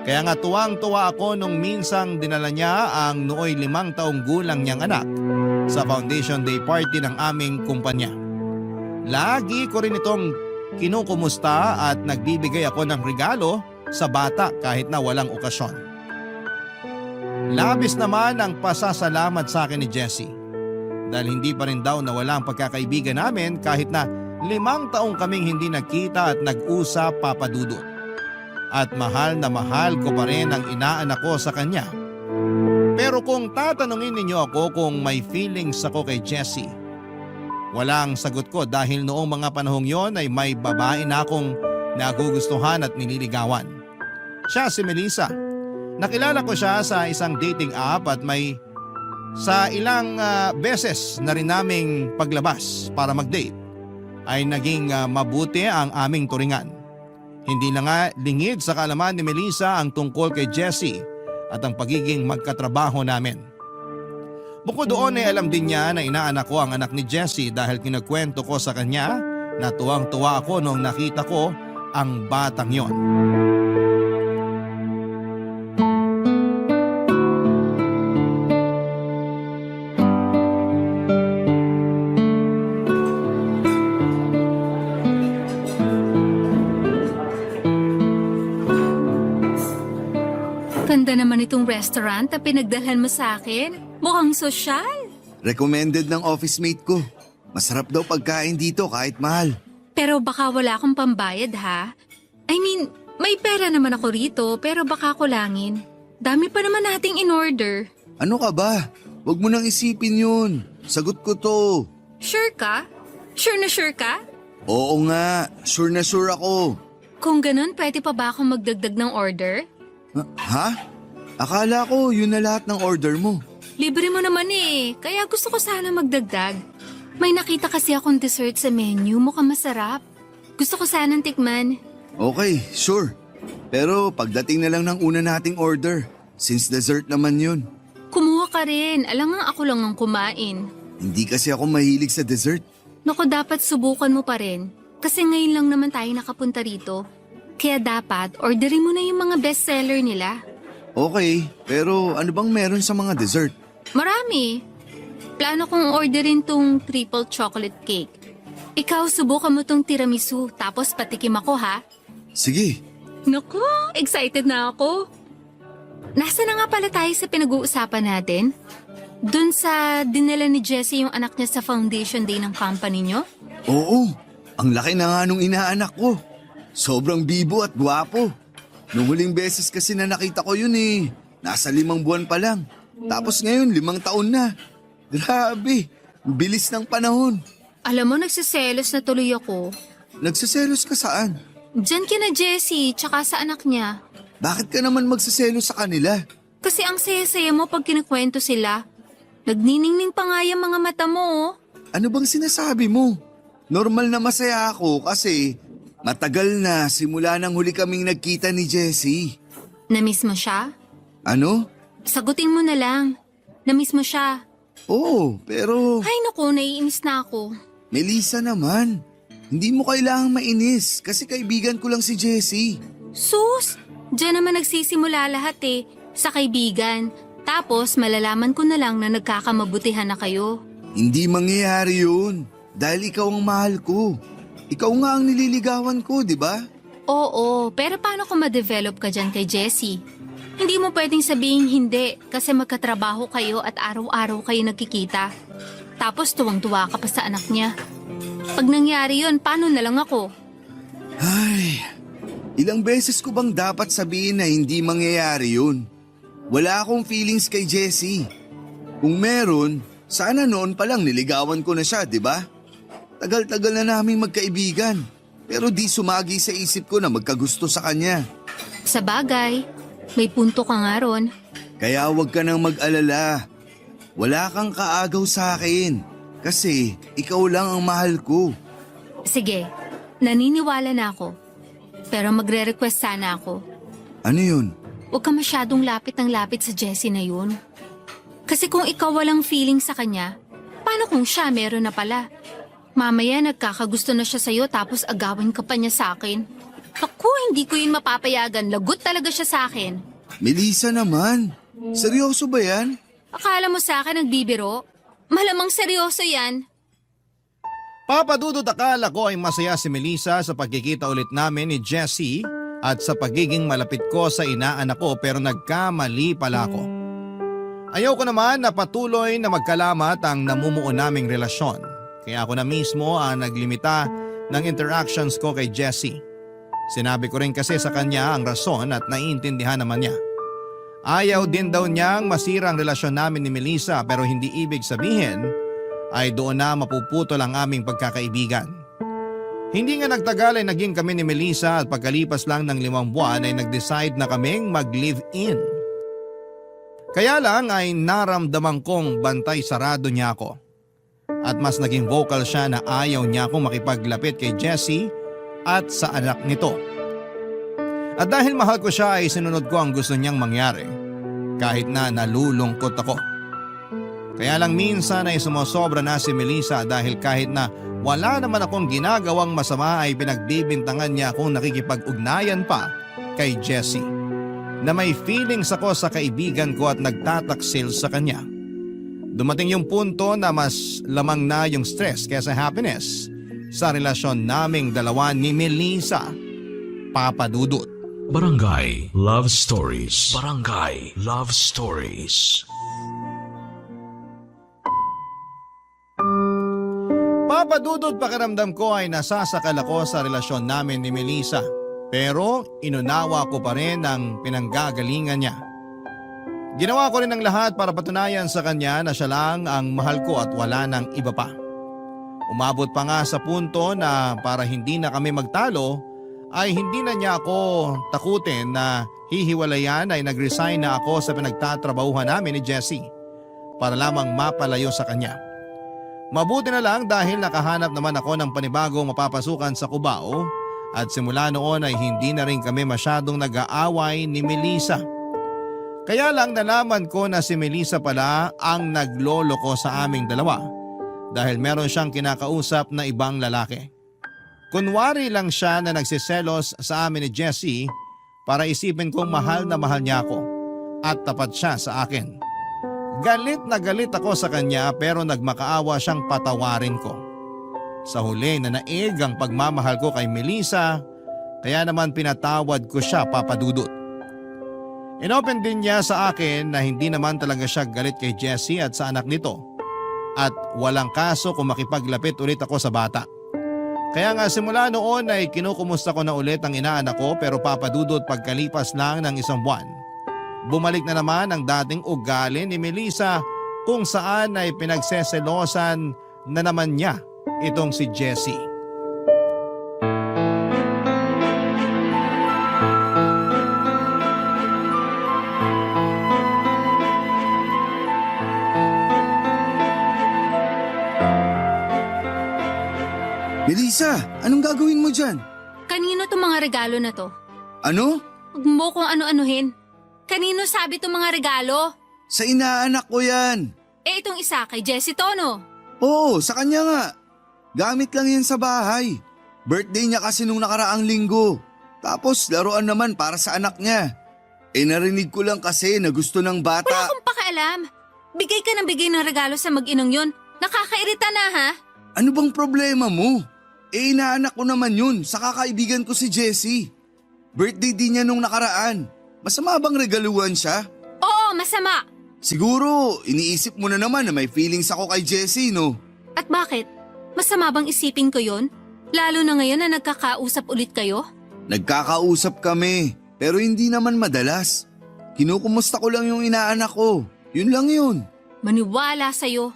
Kaya nga tuwang-tuwa ako nung minsang dinala niya ang nooy 5 taong gulang niyang anak sa Foundation Day party ng aming kumpanya. Lagi ko rin itong kinukumusta at nagbibigay ako ng regalo sa bata kahit na walang okasyon. Labis naman ang pasasalamat sa akin ni Jessie dahil hindi pa rin daw nawala ang pagkakaibigan namin kahit na 5 taong kaming hindi nagkita at nag-usap, Papa Dudut. At mahal na mahal ko pa rin ang inaanak ko sa kanya. Pero kung tatanungin ninyo ako kung may feelings ako kay Jessie, walang sagot ko dahil noong mga panahong yon ay may babae na akong nagugustuhan at nililigawan. Siya si Melissa. Nakilala ko siya sa isang dating app at may sa ilang beses na rin naming paglabas para mag-date ay naging mabuti ang aming turingan. Hindi na nga lingid sa kaalaman ni Melissa ang tungkol kay Jessie at ang pagiging magkatrabaho namin. Bukod doon ay alam din niya na inaanak ko ang anak ni Jessie dahil kinagkwento ko sa kanya na tuwang-tuwa ako nung nakita ko ang batang yon. Ganda naman itong restaurant na pinagdalhan mo sa akin. Mukhang sosyal. Recommended ng office mate ko. Masarap daw pagkain dito kahit mahal. Pero baka wala akong pambayad ha. I mean, may pera naman ako rito pero baka kulangin. Dami pa naman nating in-order. Ano ka ba? Huwag mo nang isipin yun. Sagot ko to. Sure ka? Sure na sure ka? Oo nga, sure na sure ako. Kung ganun, pwede pa ba akong magdagdag ng order? Ha? Akala ko yun na lahat ng order mo. Libre mo naman eh, kaya gusto ko sana magdagdag. May nakita kasi akong dessert sa menu, mukhang masarap. Gusto ko sanang tikman. Okay, sure. Pero pagdating na lang ng una nating order, since dessert naman yun. Kumuha ka rin, alangang ako lang ang kumain. Hindi kasi ako mahilig sa dessert. Naku, dapat subukan mo pa rin. Kasi ngayon lang naman tayo nakapunta rito. Kaya dapat, orderin mo na yung mga bestseller nila. Okay, pero ano bang meron sa mga dessert? Marami. Plano kong orderin tong triple chocolate cake. Ikaw, subukan mo tong tiramisu, tapos patikim ako ha. Sige, Naku, excited na ako. Nasa na nga pala tayo sa pinag-uusapan natin? Dun sa dinala ni Jessie yung anak niya sa foundation day ng company niyo? oo. Ang laki na nga nung inaanak ko. Sobrang bibo at gwapo. Nung huling beses kasi na nakita ko yun nasa 5 buwan pa lang. Tapos ngayon 5 taon na. Grabe, bilis ng panahon. Alam mo, nagsiselos na tuloy ako. Nagsiselos ka saan? Diyan kina Jessie, tsaka sa anak niya. Bakit ka naman magsiselos sa kanila? Kasi ang saya-saya mo pag kinikwento sila. Nagniningning pa nga yung mga mata mo, oh. Ano bang sinasabi mo? Normal na masaya ako kasi matagal na simula nang huli kaming nagkita ni Jessie. Namiss mo siya? Ano? Sagutin mo na lang. Namiss mo siya. Oo, pero Ay naku, naiinis na ako. Melissa naman. Hindi mo kailangang mainis kasi kaibigan ko lang si Jessie. Sus! Diyan naman nagsisimula lahat eh. Sa kaibigan. Tapos malalaman ko na lang na nagkakamabutihan na kayo. Hindi mangyayari yun dahil ikaw ang mahal ko. Ikaw nga ang nililigawan ko, di ba? Oo, pero paano kung ma-develop ka dyan kay Jessie? Hindi mo pwedeng sabihin hindi kasi magkatrabaho kayo at araw-araw kayo nagkikita. Tapos tuwang-tuwa ka pa sa anak niya. Pag nangyari yun, paano na lang ako? Ay, ilang beses ko bang dapat sabihin na hindi mangyayari yun? Wala akong feelings kay Jessie. Kung meron, sana noon pa lang niligawan ko na siya, di ba? Tagal-tagal na naming magkaibigan. Pero di sumagi sa isip ko na magkagusto sa kanya. Sa bagay, may punto ka nga ron. Kaya huwag ka nang mag-alala. Wala kang kaagaw sa akin. Kasi ikaw lang ang mahal ko. Sige, naniniwala na ako. Pero magre-request sana ako. Ano yun? Huwag ka masyadong lapit ng lapit sa Jessie na yun. Kasi kung ikaw walang feeling sa kanya, paano kung siya meron na pala? Mamaya nagkakagusto na siya sa'yo tapos agawin ka pa niya sa akin. Ako, hindi ko yun mapapayagan. Lagot talaga siya sa akin. Melissa naman. Seryoso ba yan? Akala mo sa akin nagbibiro? Malamang seryoso yan. Papadudot, akala ko ay masaya si Melissa sa pagkikita ulit namin ni Jessie at sa pagiging malapit ko sa inaanak ko, pero nagkamali pala ako. Ayaw ko naman na patuloy na magkalamat ang namumuo naming relasyon. Kaya ako na mismo ang naglimita ng interactions ko kay Jessie. Sinabi ko rin kasi sa kanya ang rason at naiintindihan naman niya. Ayaw din daw niyang masira ang relasyon namin ni Melissa, pero hindi ibig sabihin ay doon na mapuputol ang aming pagkakaibigan. Hindi nga nagtagal ay naging kami ni Melissa at pagkalipas lang ng 5 buwan ay nag-decide na kaming mag-live-in. Kaya lang ay naramdaman kong bantay sarado niya ako. At mas naging vocal siya na ayaw niya akong makipaglapit kay Jessie at sa anak nito. At dahil mahal ko siya ay sinunod ko ang gusto niyang mangyari, kahit na nalulungkot ako. Kaya lang minsan ay sumosobra na si Melissa dahil kahit na wala naman akong ginagawang masama ay pinagbibintangan niya akong nakikipag-ugnayan pa kay Jessie. Na may feelings ako sa kaibigan ko at nagtataksil sa kanya. Dumating yung punto na mas lamang na yung stress kaysa happiness sa relasyon naming dalawa ni Melissa. Papadudot. Barangay Love Stories. Barangay Love Stories. Papadudot, pakiramdam ko ay nasasakal ako sa relasyon namin ni Melissa. Pero inunawa ko pa rin ang pinanggagalingan niya. Ginawa ko rin ang lahat para patunayan sa kanya na siya lang ang mahal ko at wala nang iba pa. Umabot pa nga sa punto na para hindi na kami magtalo ay hindi na niya ako takutin na hihiwalayan ay nag-resign na ako sa pinagtatrabahuhan namin ni Jessie para lamang mapalayo sa kanya. Mabuti na lang dahil nakahanap naman ako ng panibagong mapapasukan sa Cubao at simula noon ay hindi na rin kami masyadong nag-aaway ni Melissa. Kaya lang nalaman ko na si Melissa pala ang nagloloko sa aming dalawa dahil meron siyang kinakausap na ibang lalaki. Kunwari lang siya na nagsiselos sa amin ni Jessie para isipin kong mahal na mahal niya ako at tapat siya sa akin. Galit na galit ako sa kanya pero nagmakaawa siyang patawarin ko. Sa huli na naig ang pagmamahal ko kay Melissa kaya naman pinatawad ko siya, Papa Dudut. Inopen din niya sa akin na hindi naman talaga siya galit kay Jessie at sa anak nito at walang kaso kung makipaglapit ulit ako sa bata. Kaya nga simula noon ay kinukumusta ko na ulit ang inaanak ko pero Papa Dudut pagkalipas lang ng isang buwan. Bumalik na naman ang dating ugali ni Melissa kung saan ay pinagseselosan na naman niya itong si Jessie. Melissa, anong gagawin mo dyan? Kanino tong mga regalo na to? Ano? Huwag mo kung ano-anuhin. Kanino sabi tong mga regalo? Sa inaanak ko yan. Eh itong isa kay Jessie Tono. Oo, sa kanya nga. Gamit lang yan sa bahay. Birthday niya kasi nung nakaraang linggo. Tapos laruan naman para sa anak niya. Eh narinig ko lang kasi na gusto ng Wala bata. akong pakialam. Bigay ka ng bigay ng regalo sa mag-inong yun. Nakakairita na ha? Ano bang problema mo? Eh inaanak ko naman yun sa kakaibigan ko si Jessie. Birthday din niya nung nakaraan. Masama bang regaluhan siya? Oo, masama. Siguro, iniisip mo na naman na may feelings ako kay Jessie, no? At bakit? Masama bang isipin ko yon? Lalo na ngayon na nagkakausap ulit kayo? Nagkakausap kami, pero hindi naman madalas. Kinukumusta ko lang yung inaanak ko. Yun lang yun. Maniwala sa'yo.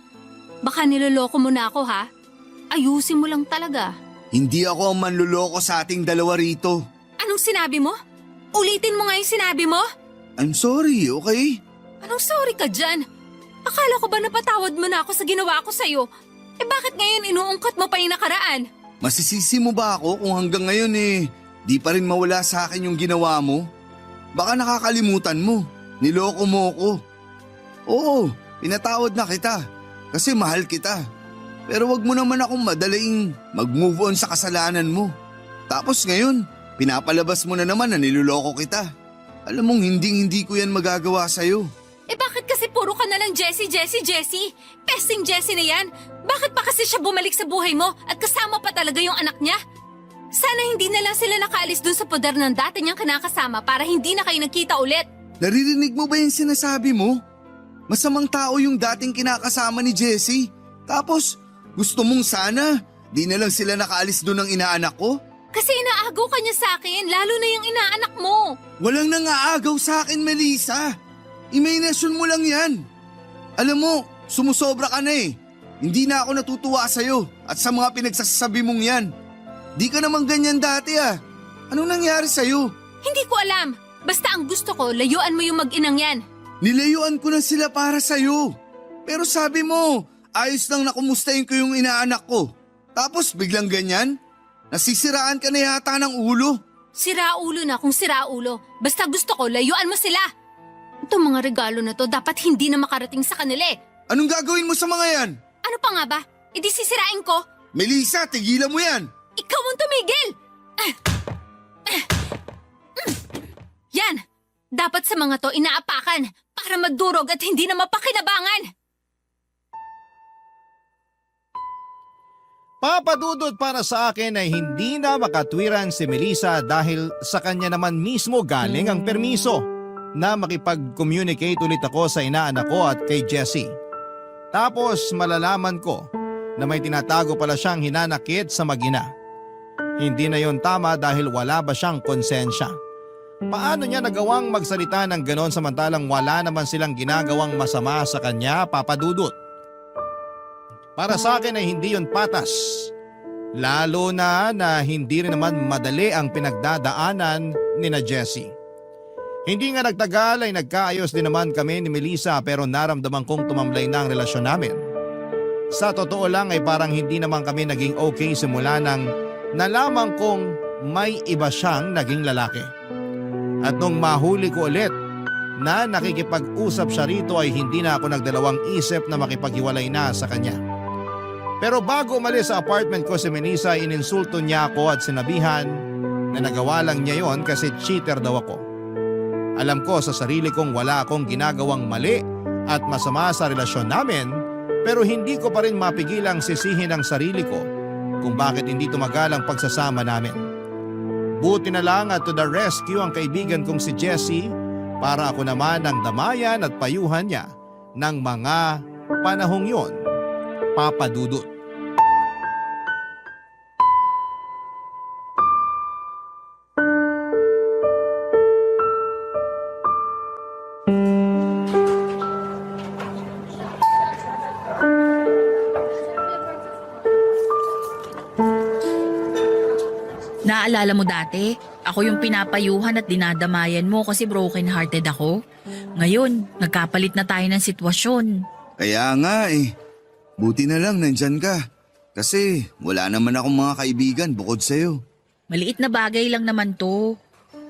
Baka niloloko mo na ako ha? Ayusin mo lang talaga. Hindi ako ang manluloko sa ating dalawa rito. Anong sinabi mo? Ulitin mo nga yung sinabi mo? I'm sorry, okay? Anong sorry ka dyan? Akala ko ba napatawad mo na ako sa ginawa ko sa'yo? Eh bakit ngayon inuungkat mo pa yung nakaraan? Masisisi mo ba ako kung hanggang ngayon di pa rin mawala sa akin yung ginawa mo? Baka nakakalimutan mo. Niloko mo ko. Oo, pinatawad na kita. Kasi mahal kita. Pero wag mo naman akong madalaing mag-move on sa kasalanan mo. Tapos ngayon, pinapalabas mo na naman na niloloko kita. Alam mong hindi ko yan magagawa sa'yo. Eh bakit kasi puro ka na lang Jessie? Pesting Jessie na yan. Bakit pa kasi siya bumalik sa buhay mo at kasama pa talaga yung anak niya? Sana hindi na lang sila nakaalis dun sa poder ng dati niyang kinakasama para hindi na kayo nagkita ulit. Naririnig mo ba yung sinasabi mo? Masamang tao yung dating kinakasama ni Jessie. Tapos, gusto mong sana di na lang sila nakaalis doon ng inaanak ko? Kasi inaagaw ka niya sa akin, lalo na yung inaanak mo. Walang nangaagaw sa akin, Melissa. Imahinasyon mo lang yan. Alam mo, sumusobra ka na eh. Hindi na ako natutuwa sa'yo at sa mga pinagsasabi mong yan. Di ka naman ganyan dati ah. Anong nangyari sa'yo? Hindi ko alam. Basta ang gusto ko, layuan mo yung mag-inang yan. Nilayuan ko na sila para sa'yo. Pero sabi mo, ayos lang na kumustahin ko yung inaanak ko. Tapos biglang ganyan? Nasisiraan ka na yata ng ulo. Siraulo na kung siraulo. Basta gusto ko, layuan mo sila. Itong mga regalo na to dapat hindi na makarating sa kanila eh. Anong gagawin mo sa mga yan? Ano pa nga ba? E di sisirain ko? Melissa, tigilan mo yan. Ikaw ang tumigil! Yan! Dapat sa mga to inaapakan para magdurog at hindi na mapakinabangan. Papadudod para sa akin ay hindi na makatwiran si Melissa dahil sa kanya naman mismo galing ang permiso na makipag-communicate ulit ako sa inaanak ko at kay Jessie. Tapos malalaman ko na may tinatago pala siyang hinanakit sa mag-ina. Hindi na yon tama dahil wala ba siyang konsensya. Paano niya nagawang magsalita ng ganon samantalang wala naman silang ginagawang masama sa kanya, Papadudot? Para sa akin ay hindi yon patas. Lalo na hindi rin naman madali ang pinagdadaanan ni na Jessie. Hindi nga nagtagal ay nagkaayos din naman kami ni Melissa pero naramdaman kong tumamlay na ang relasyon namin. Sa totoo lang ay parang hindi naman kami naging okay simula nang nalaman kong may iba siyang naging lalaki. At nung mahuli ko ulit na nakikipag-usap siya rito ay hindi na ako nagdalawang isip na makipaghiwalay na sa kanya. Pero bago umalis sa apartment ko si Melissa, ininsulto niya ako at sinabihan na nagawa lang niya yon kasi cheater daw ako. Alam ko sa sarili kong wala akong ginagawang mali at masama sa relasyon namin, pero hindi ko pa rin mapigilang sisihin ang sarili ko kung bakit hindi tumagal ang pagsasama namin. Buti na lang at to the rescue ang kaibigan kong si Jessie para ako naman ang damayan at payuhan niya ng mga panahong yon, Papa Dudut. Naalala mo dati, ako yung pinapayuhan at dinadamayan mo kasi broken hearted ako. Ngayon, nagkapalit na tayo ng sitwasyon. Kaya nga eh. Buti na lang nandyan ka. Kasi wala naman akong mga kaibigan bukod sa'yo. Maliit na bagay lang naman to.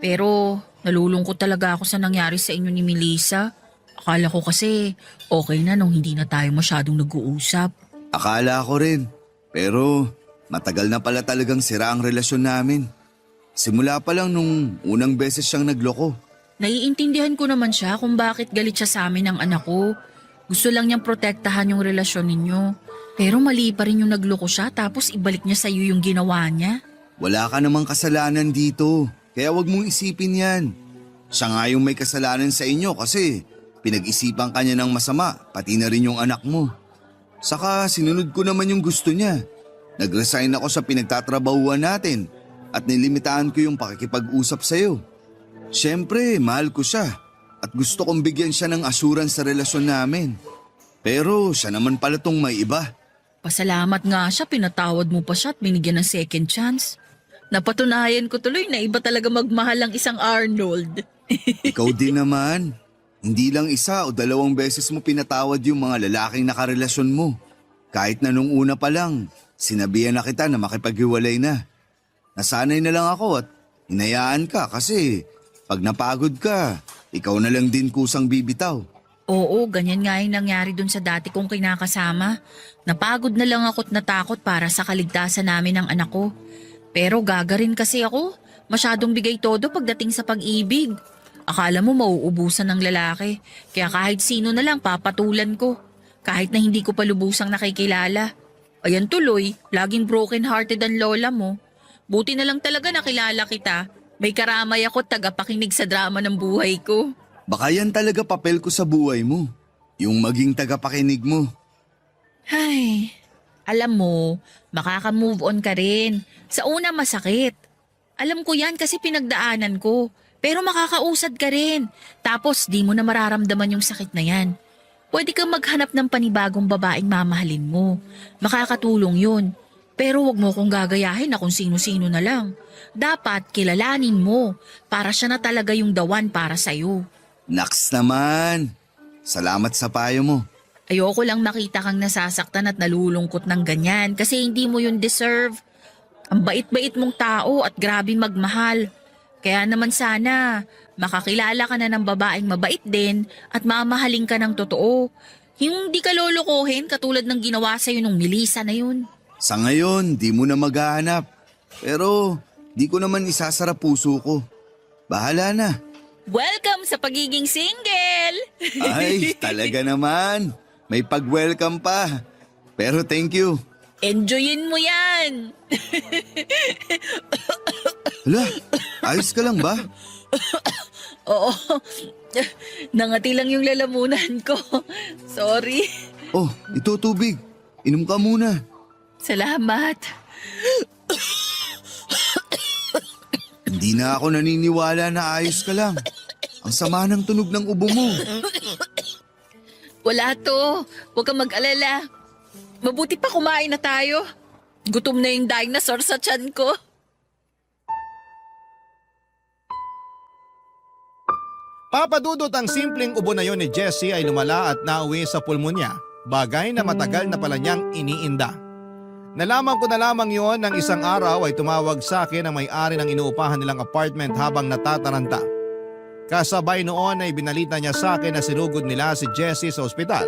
Pero nalulungkot talaga ako sa nangyari sa inyo ni Melissa. Akala ko kasi okay na nung hindi na tayo masyadong nag-uusap. Akala ko rin. Pero matagal na pala talagang sira ang relasyon namin. Simula pa lang nung unang beses siyang nagloko. Naiintindihan ko naman siya kung bakit galit siya sa amin ng anak ko. Gusto lang niyang protektahan yung relasyon ninyo. Pero mali pa rin yung nagloko siya tapos ibalik niya sa iyo yung ginawa niya. Wala ka namang kasalanan dito. Kaya wag mong isipin yan. Siya nga yung may kasalanan sa inyo kasi pinag-isipan ka niya ng masama, pati na rin yung anak mo. Saka sinunod ko naman yung gusto niya. Nag-resign ako sa pinagtatrabahuan natin at nilimitahan ko yung pakikipag-usap sa'yo. Siyempre, mahal ko siya at gusto kong bigyan siya ng assurance sa relasyon namin. Pero siya naman pala tong may iba. Pasalamat nga siya, pinatawad mo pa siya at binigyan ng second chance. Napatunayan ko tuloy na iba talaga magmahal ang isang Arnold. Ikaw din naman. Hindi lang isa o dalawang beses mo pinatawad yung mga lalaking nakarelasyon mo. Kahit na nung una pa lang, sinabihan na kita na makipaghiwalay na. Nasanay na lang ako at hinayaan ka kasi pag napagod ka, ikaw na lang din kusang bibitaw. Oo, ganyan nga yung nangyari dun sa dati kong kinakasama. Napagod na lang ako't natakot para sa kaligtasan namin ng anak ko. Pero gagarin kasi ako. Masyadong bigay todo pagdating sa pag-ibig. Akala mo mauubusan ng lalaki. Kaya kahit sino na lang papatulan ko. Kahit na hindi ko pa lubusang nakikilala. Ayan tuloy, laging broken-hearted ang lola mo. Buti na lang talaga nakilala kita. May karamay ako't tagapakinig sa drama ng buhay ko. Baka yan talaga papel ko sa buhay mo. Yung maging tagapakinig mo. Ay, alam mo, makaka-move on ka rin. Sa una masakit. Alam ko yan kasi pinagdaanan ko. Pero makakausad ka rin. Tapos di mo na mararamdaman yung sakit na yan. Pwede kang maghanap ng panibagong babaeng mamahalin mo. Makakatulong yun. Pero wag mo kong gagayahin na kung sino-sino na lang. Dapat kilalanin mo para siya na talaga yung the one para sa'yo. Naks naman. Salamat sa payo mo. Ayoko lang makita kang nasasaktan at nalulungkot ng ganyan kasi hindi mo yun deserve. Ang bait-bait mong tao at grabe magmahal. Kaya naman sana makakilala ka na ng babaeng mabait din at mamahalin ka ng totoo. Yung di ka lolokohin katulad ng ginawa sa'yo nung Melissa na yun. Sa ngayon, di mo na maghahanap. Pero di ko naman isasara puso ko. Bahala na. Welcome sa pagiging single! Ay, talaga naman. May pag-welcome pa. Pero thank you. Enjoyin mo yan! Hala, ayos ka lang ba? Oo, nangati lang yung lalamunan ko. Sorry. Oh, ito tubig. Inom ka muna. Salamat. Hindi na ako naniniwala na ayos ka lang. Ang sama ng tunog ng ubo mo. Wala to. Huwag kang mag-alala. Mabuti pa kumain na tayo. Gutom na yung dinosaur sa tiyan ko. Papadudot ang simpleng ubo na yon ni Jessie ay lumala at nauwi sa pulmonya, bagay na matagal na pala niyang iniinda. Nalaman ko na lamang yon nang isang araw ay tumawag sa akin ang may-ari ng inuupahan nilang apartment habang natataranta. Kasabay noon ay binalita niya sa akin na sinugod nila si Jessie sa ospital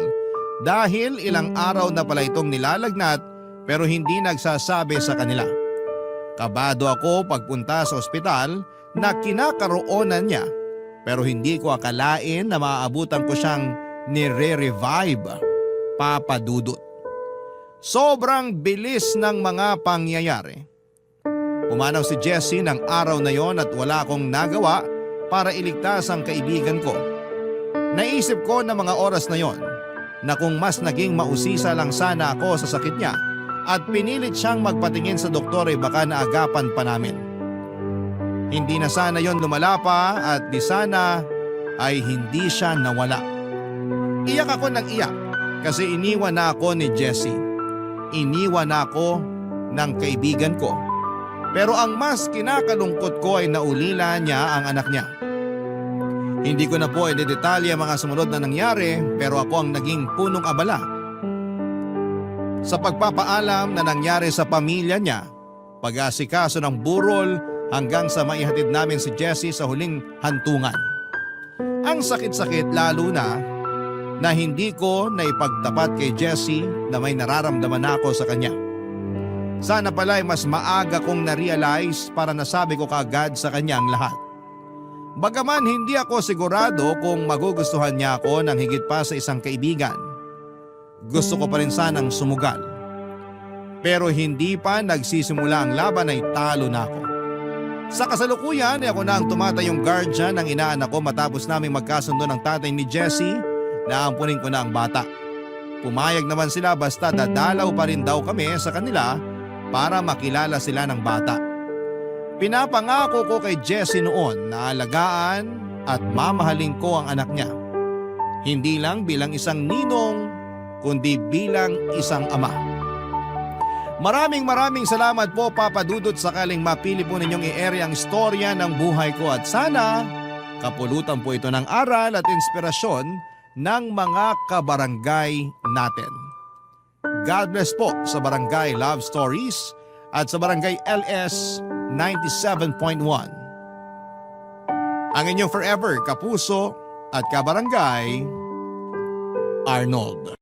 dahil ilang araw na pala itong nilalagnat pero hindi nagsasabi sa kanila. Kabado ako pagpunta sa ospital na kinakaroonan niya pero hindi ko akalain na maaabutan ko siyang nire-revive, Papa Dudut. Sobrang bilis ng mga pangyayari. Pumanaw si Jessie ng araw na yon at wala akong nagawa para iligtas ang kaibigan ko. Naisip ko na mga oras na yon na kung mas naging mausisa lang sana ako sa sakit niya at pinilit siyang magpatingin sa doktor ay baka naagapan pa namin. Hindi na sana yon lumala pa at di sana ay hindi siya nawala. Iyak ako ng iyak kasi iniwan na ako ni Jessie. Iniwan na ako ng kaibigan ko. Pero ang mas kinakalungkot ko ay naulila niya ang anak niya. Hindi ko na po idedetalye ang mga sumunod na nangyari pero ako ang naging punong abala. Sa pagpapaalam na nangyari sa pamilya niya, pag-aasikaso ng burol hanggang sa maihatid namin si Jessie sa huling hantungan. Ang sakit-sakit lalo na hindi ko naipagtapat kay Jessie na may nararamdaman ako sa kanya. Sana pala ay mas maaga kong na-realize para nasabi ko kaagad sa kanya ang lahat. Bagaman hindi ako sigurado kung magugustuhan niya ako ng higit pa sa isang kaibigan. Gusto ko pa rin sanang sumugal. Pero hindi pa nagsisimula ang laban ay talo na ako. Sa kasalukuyan ay ako na ang tumatayong guardian ng inaanak ko matapos naming magkasundo ng tatay ni Jessie na ampunin ko na ang bata. Pumayag naman sila basta dadalaw pa rin daw kami sa kanila para makilala sila ng bata. Pinapangako ko kay Jessie noon na alagaan at mamahalin ko ang anak niya. Hindi lang bilang isang ninong kundi bilang isang ama. Maraming salamat po Papa Dudut sakaling mapili po ninyong i-ere ang istorya ng buhay ko at sana kapulutan po ito ng aral at inspirasyon ng mga kabarangay natin. God bless po sa Barangay Love Stories at sa Barangay LS 97.1. Ang inyong forever kapuso at kabarangay, Arnold.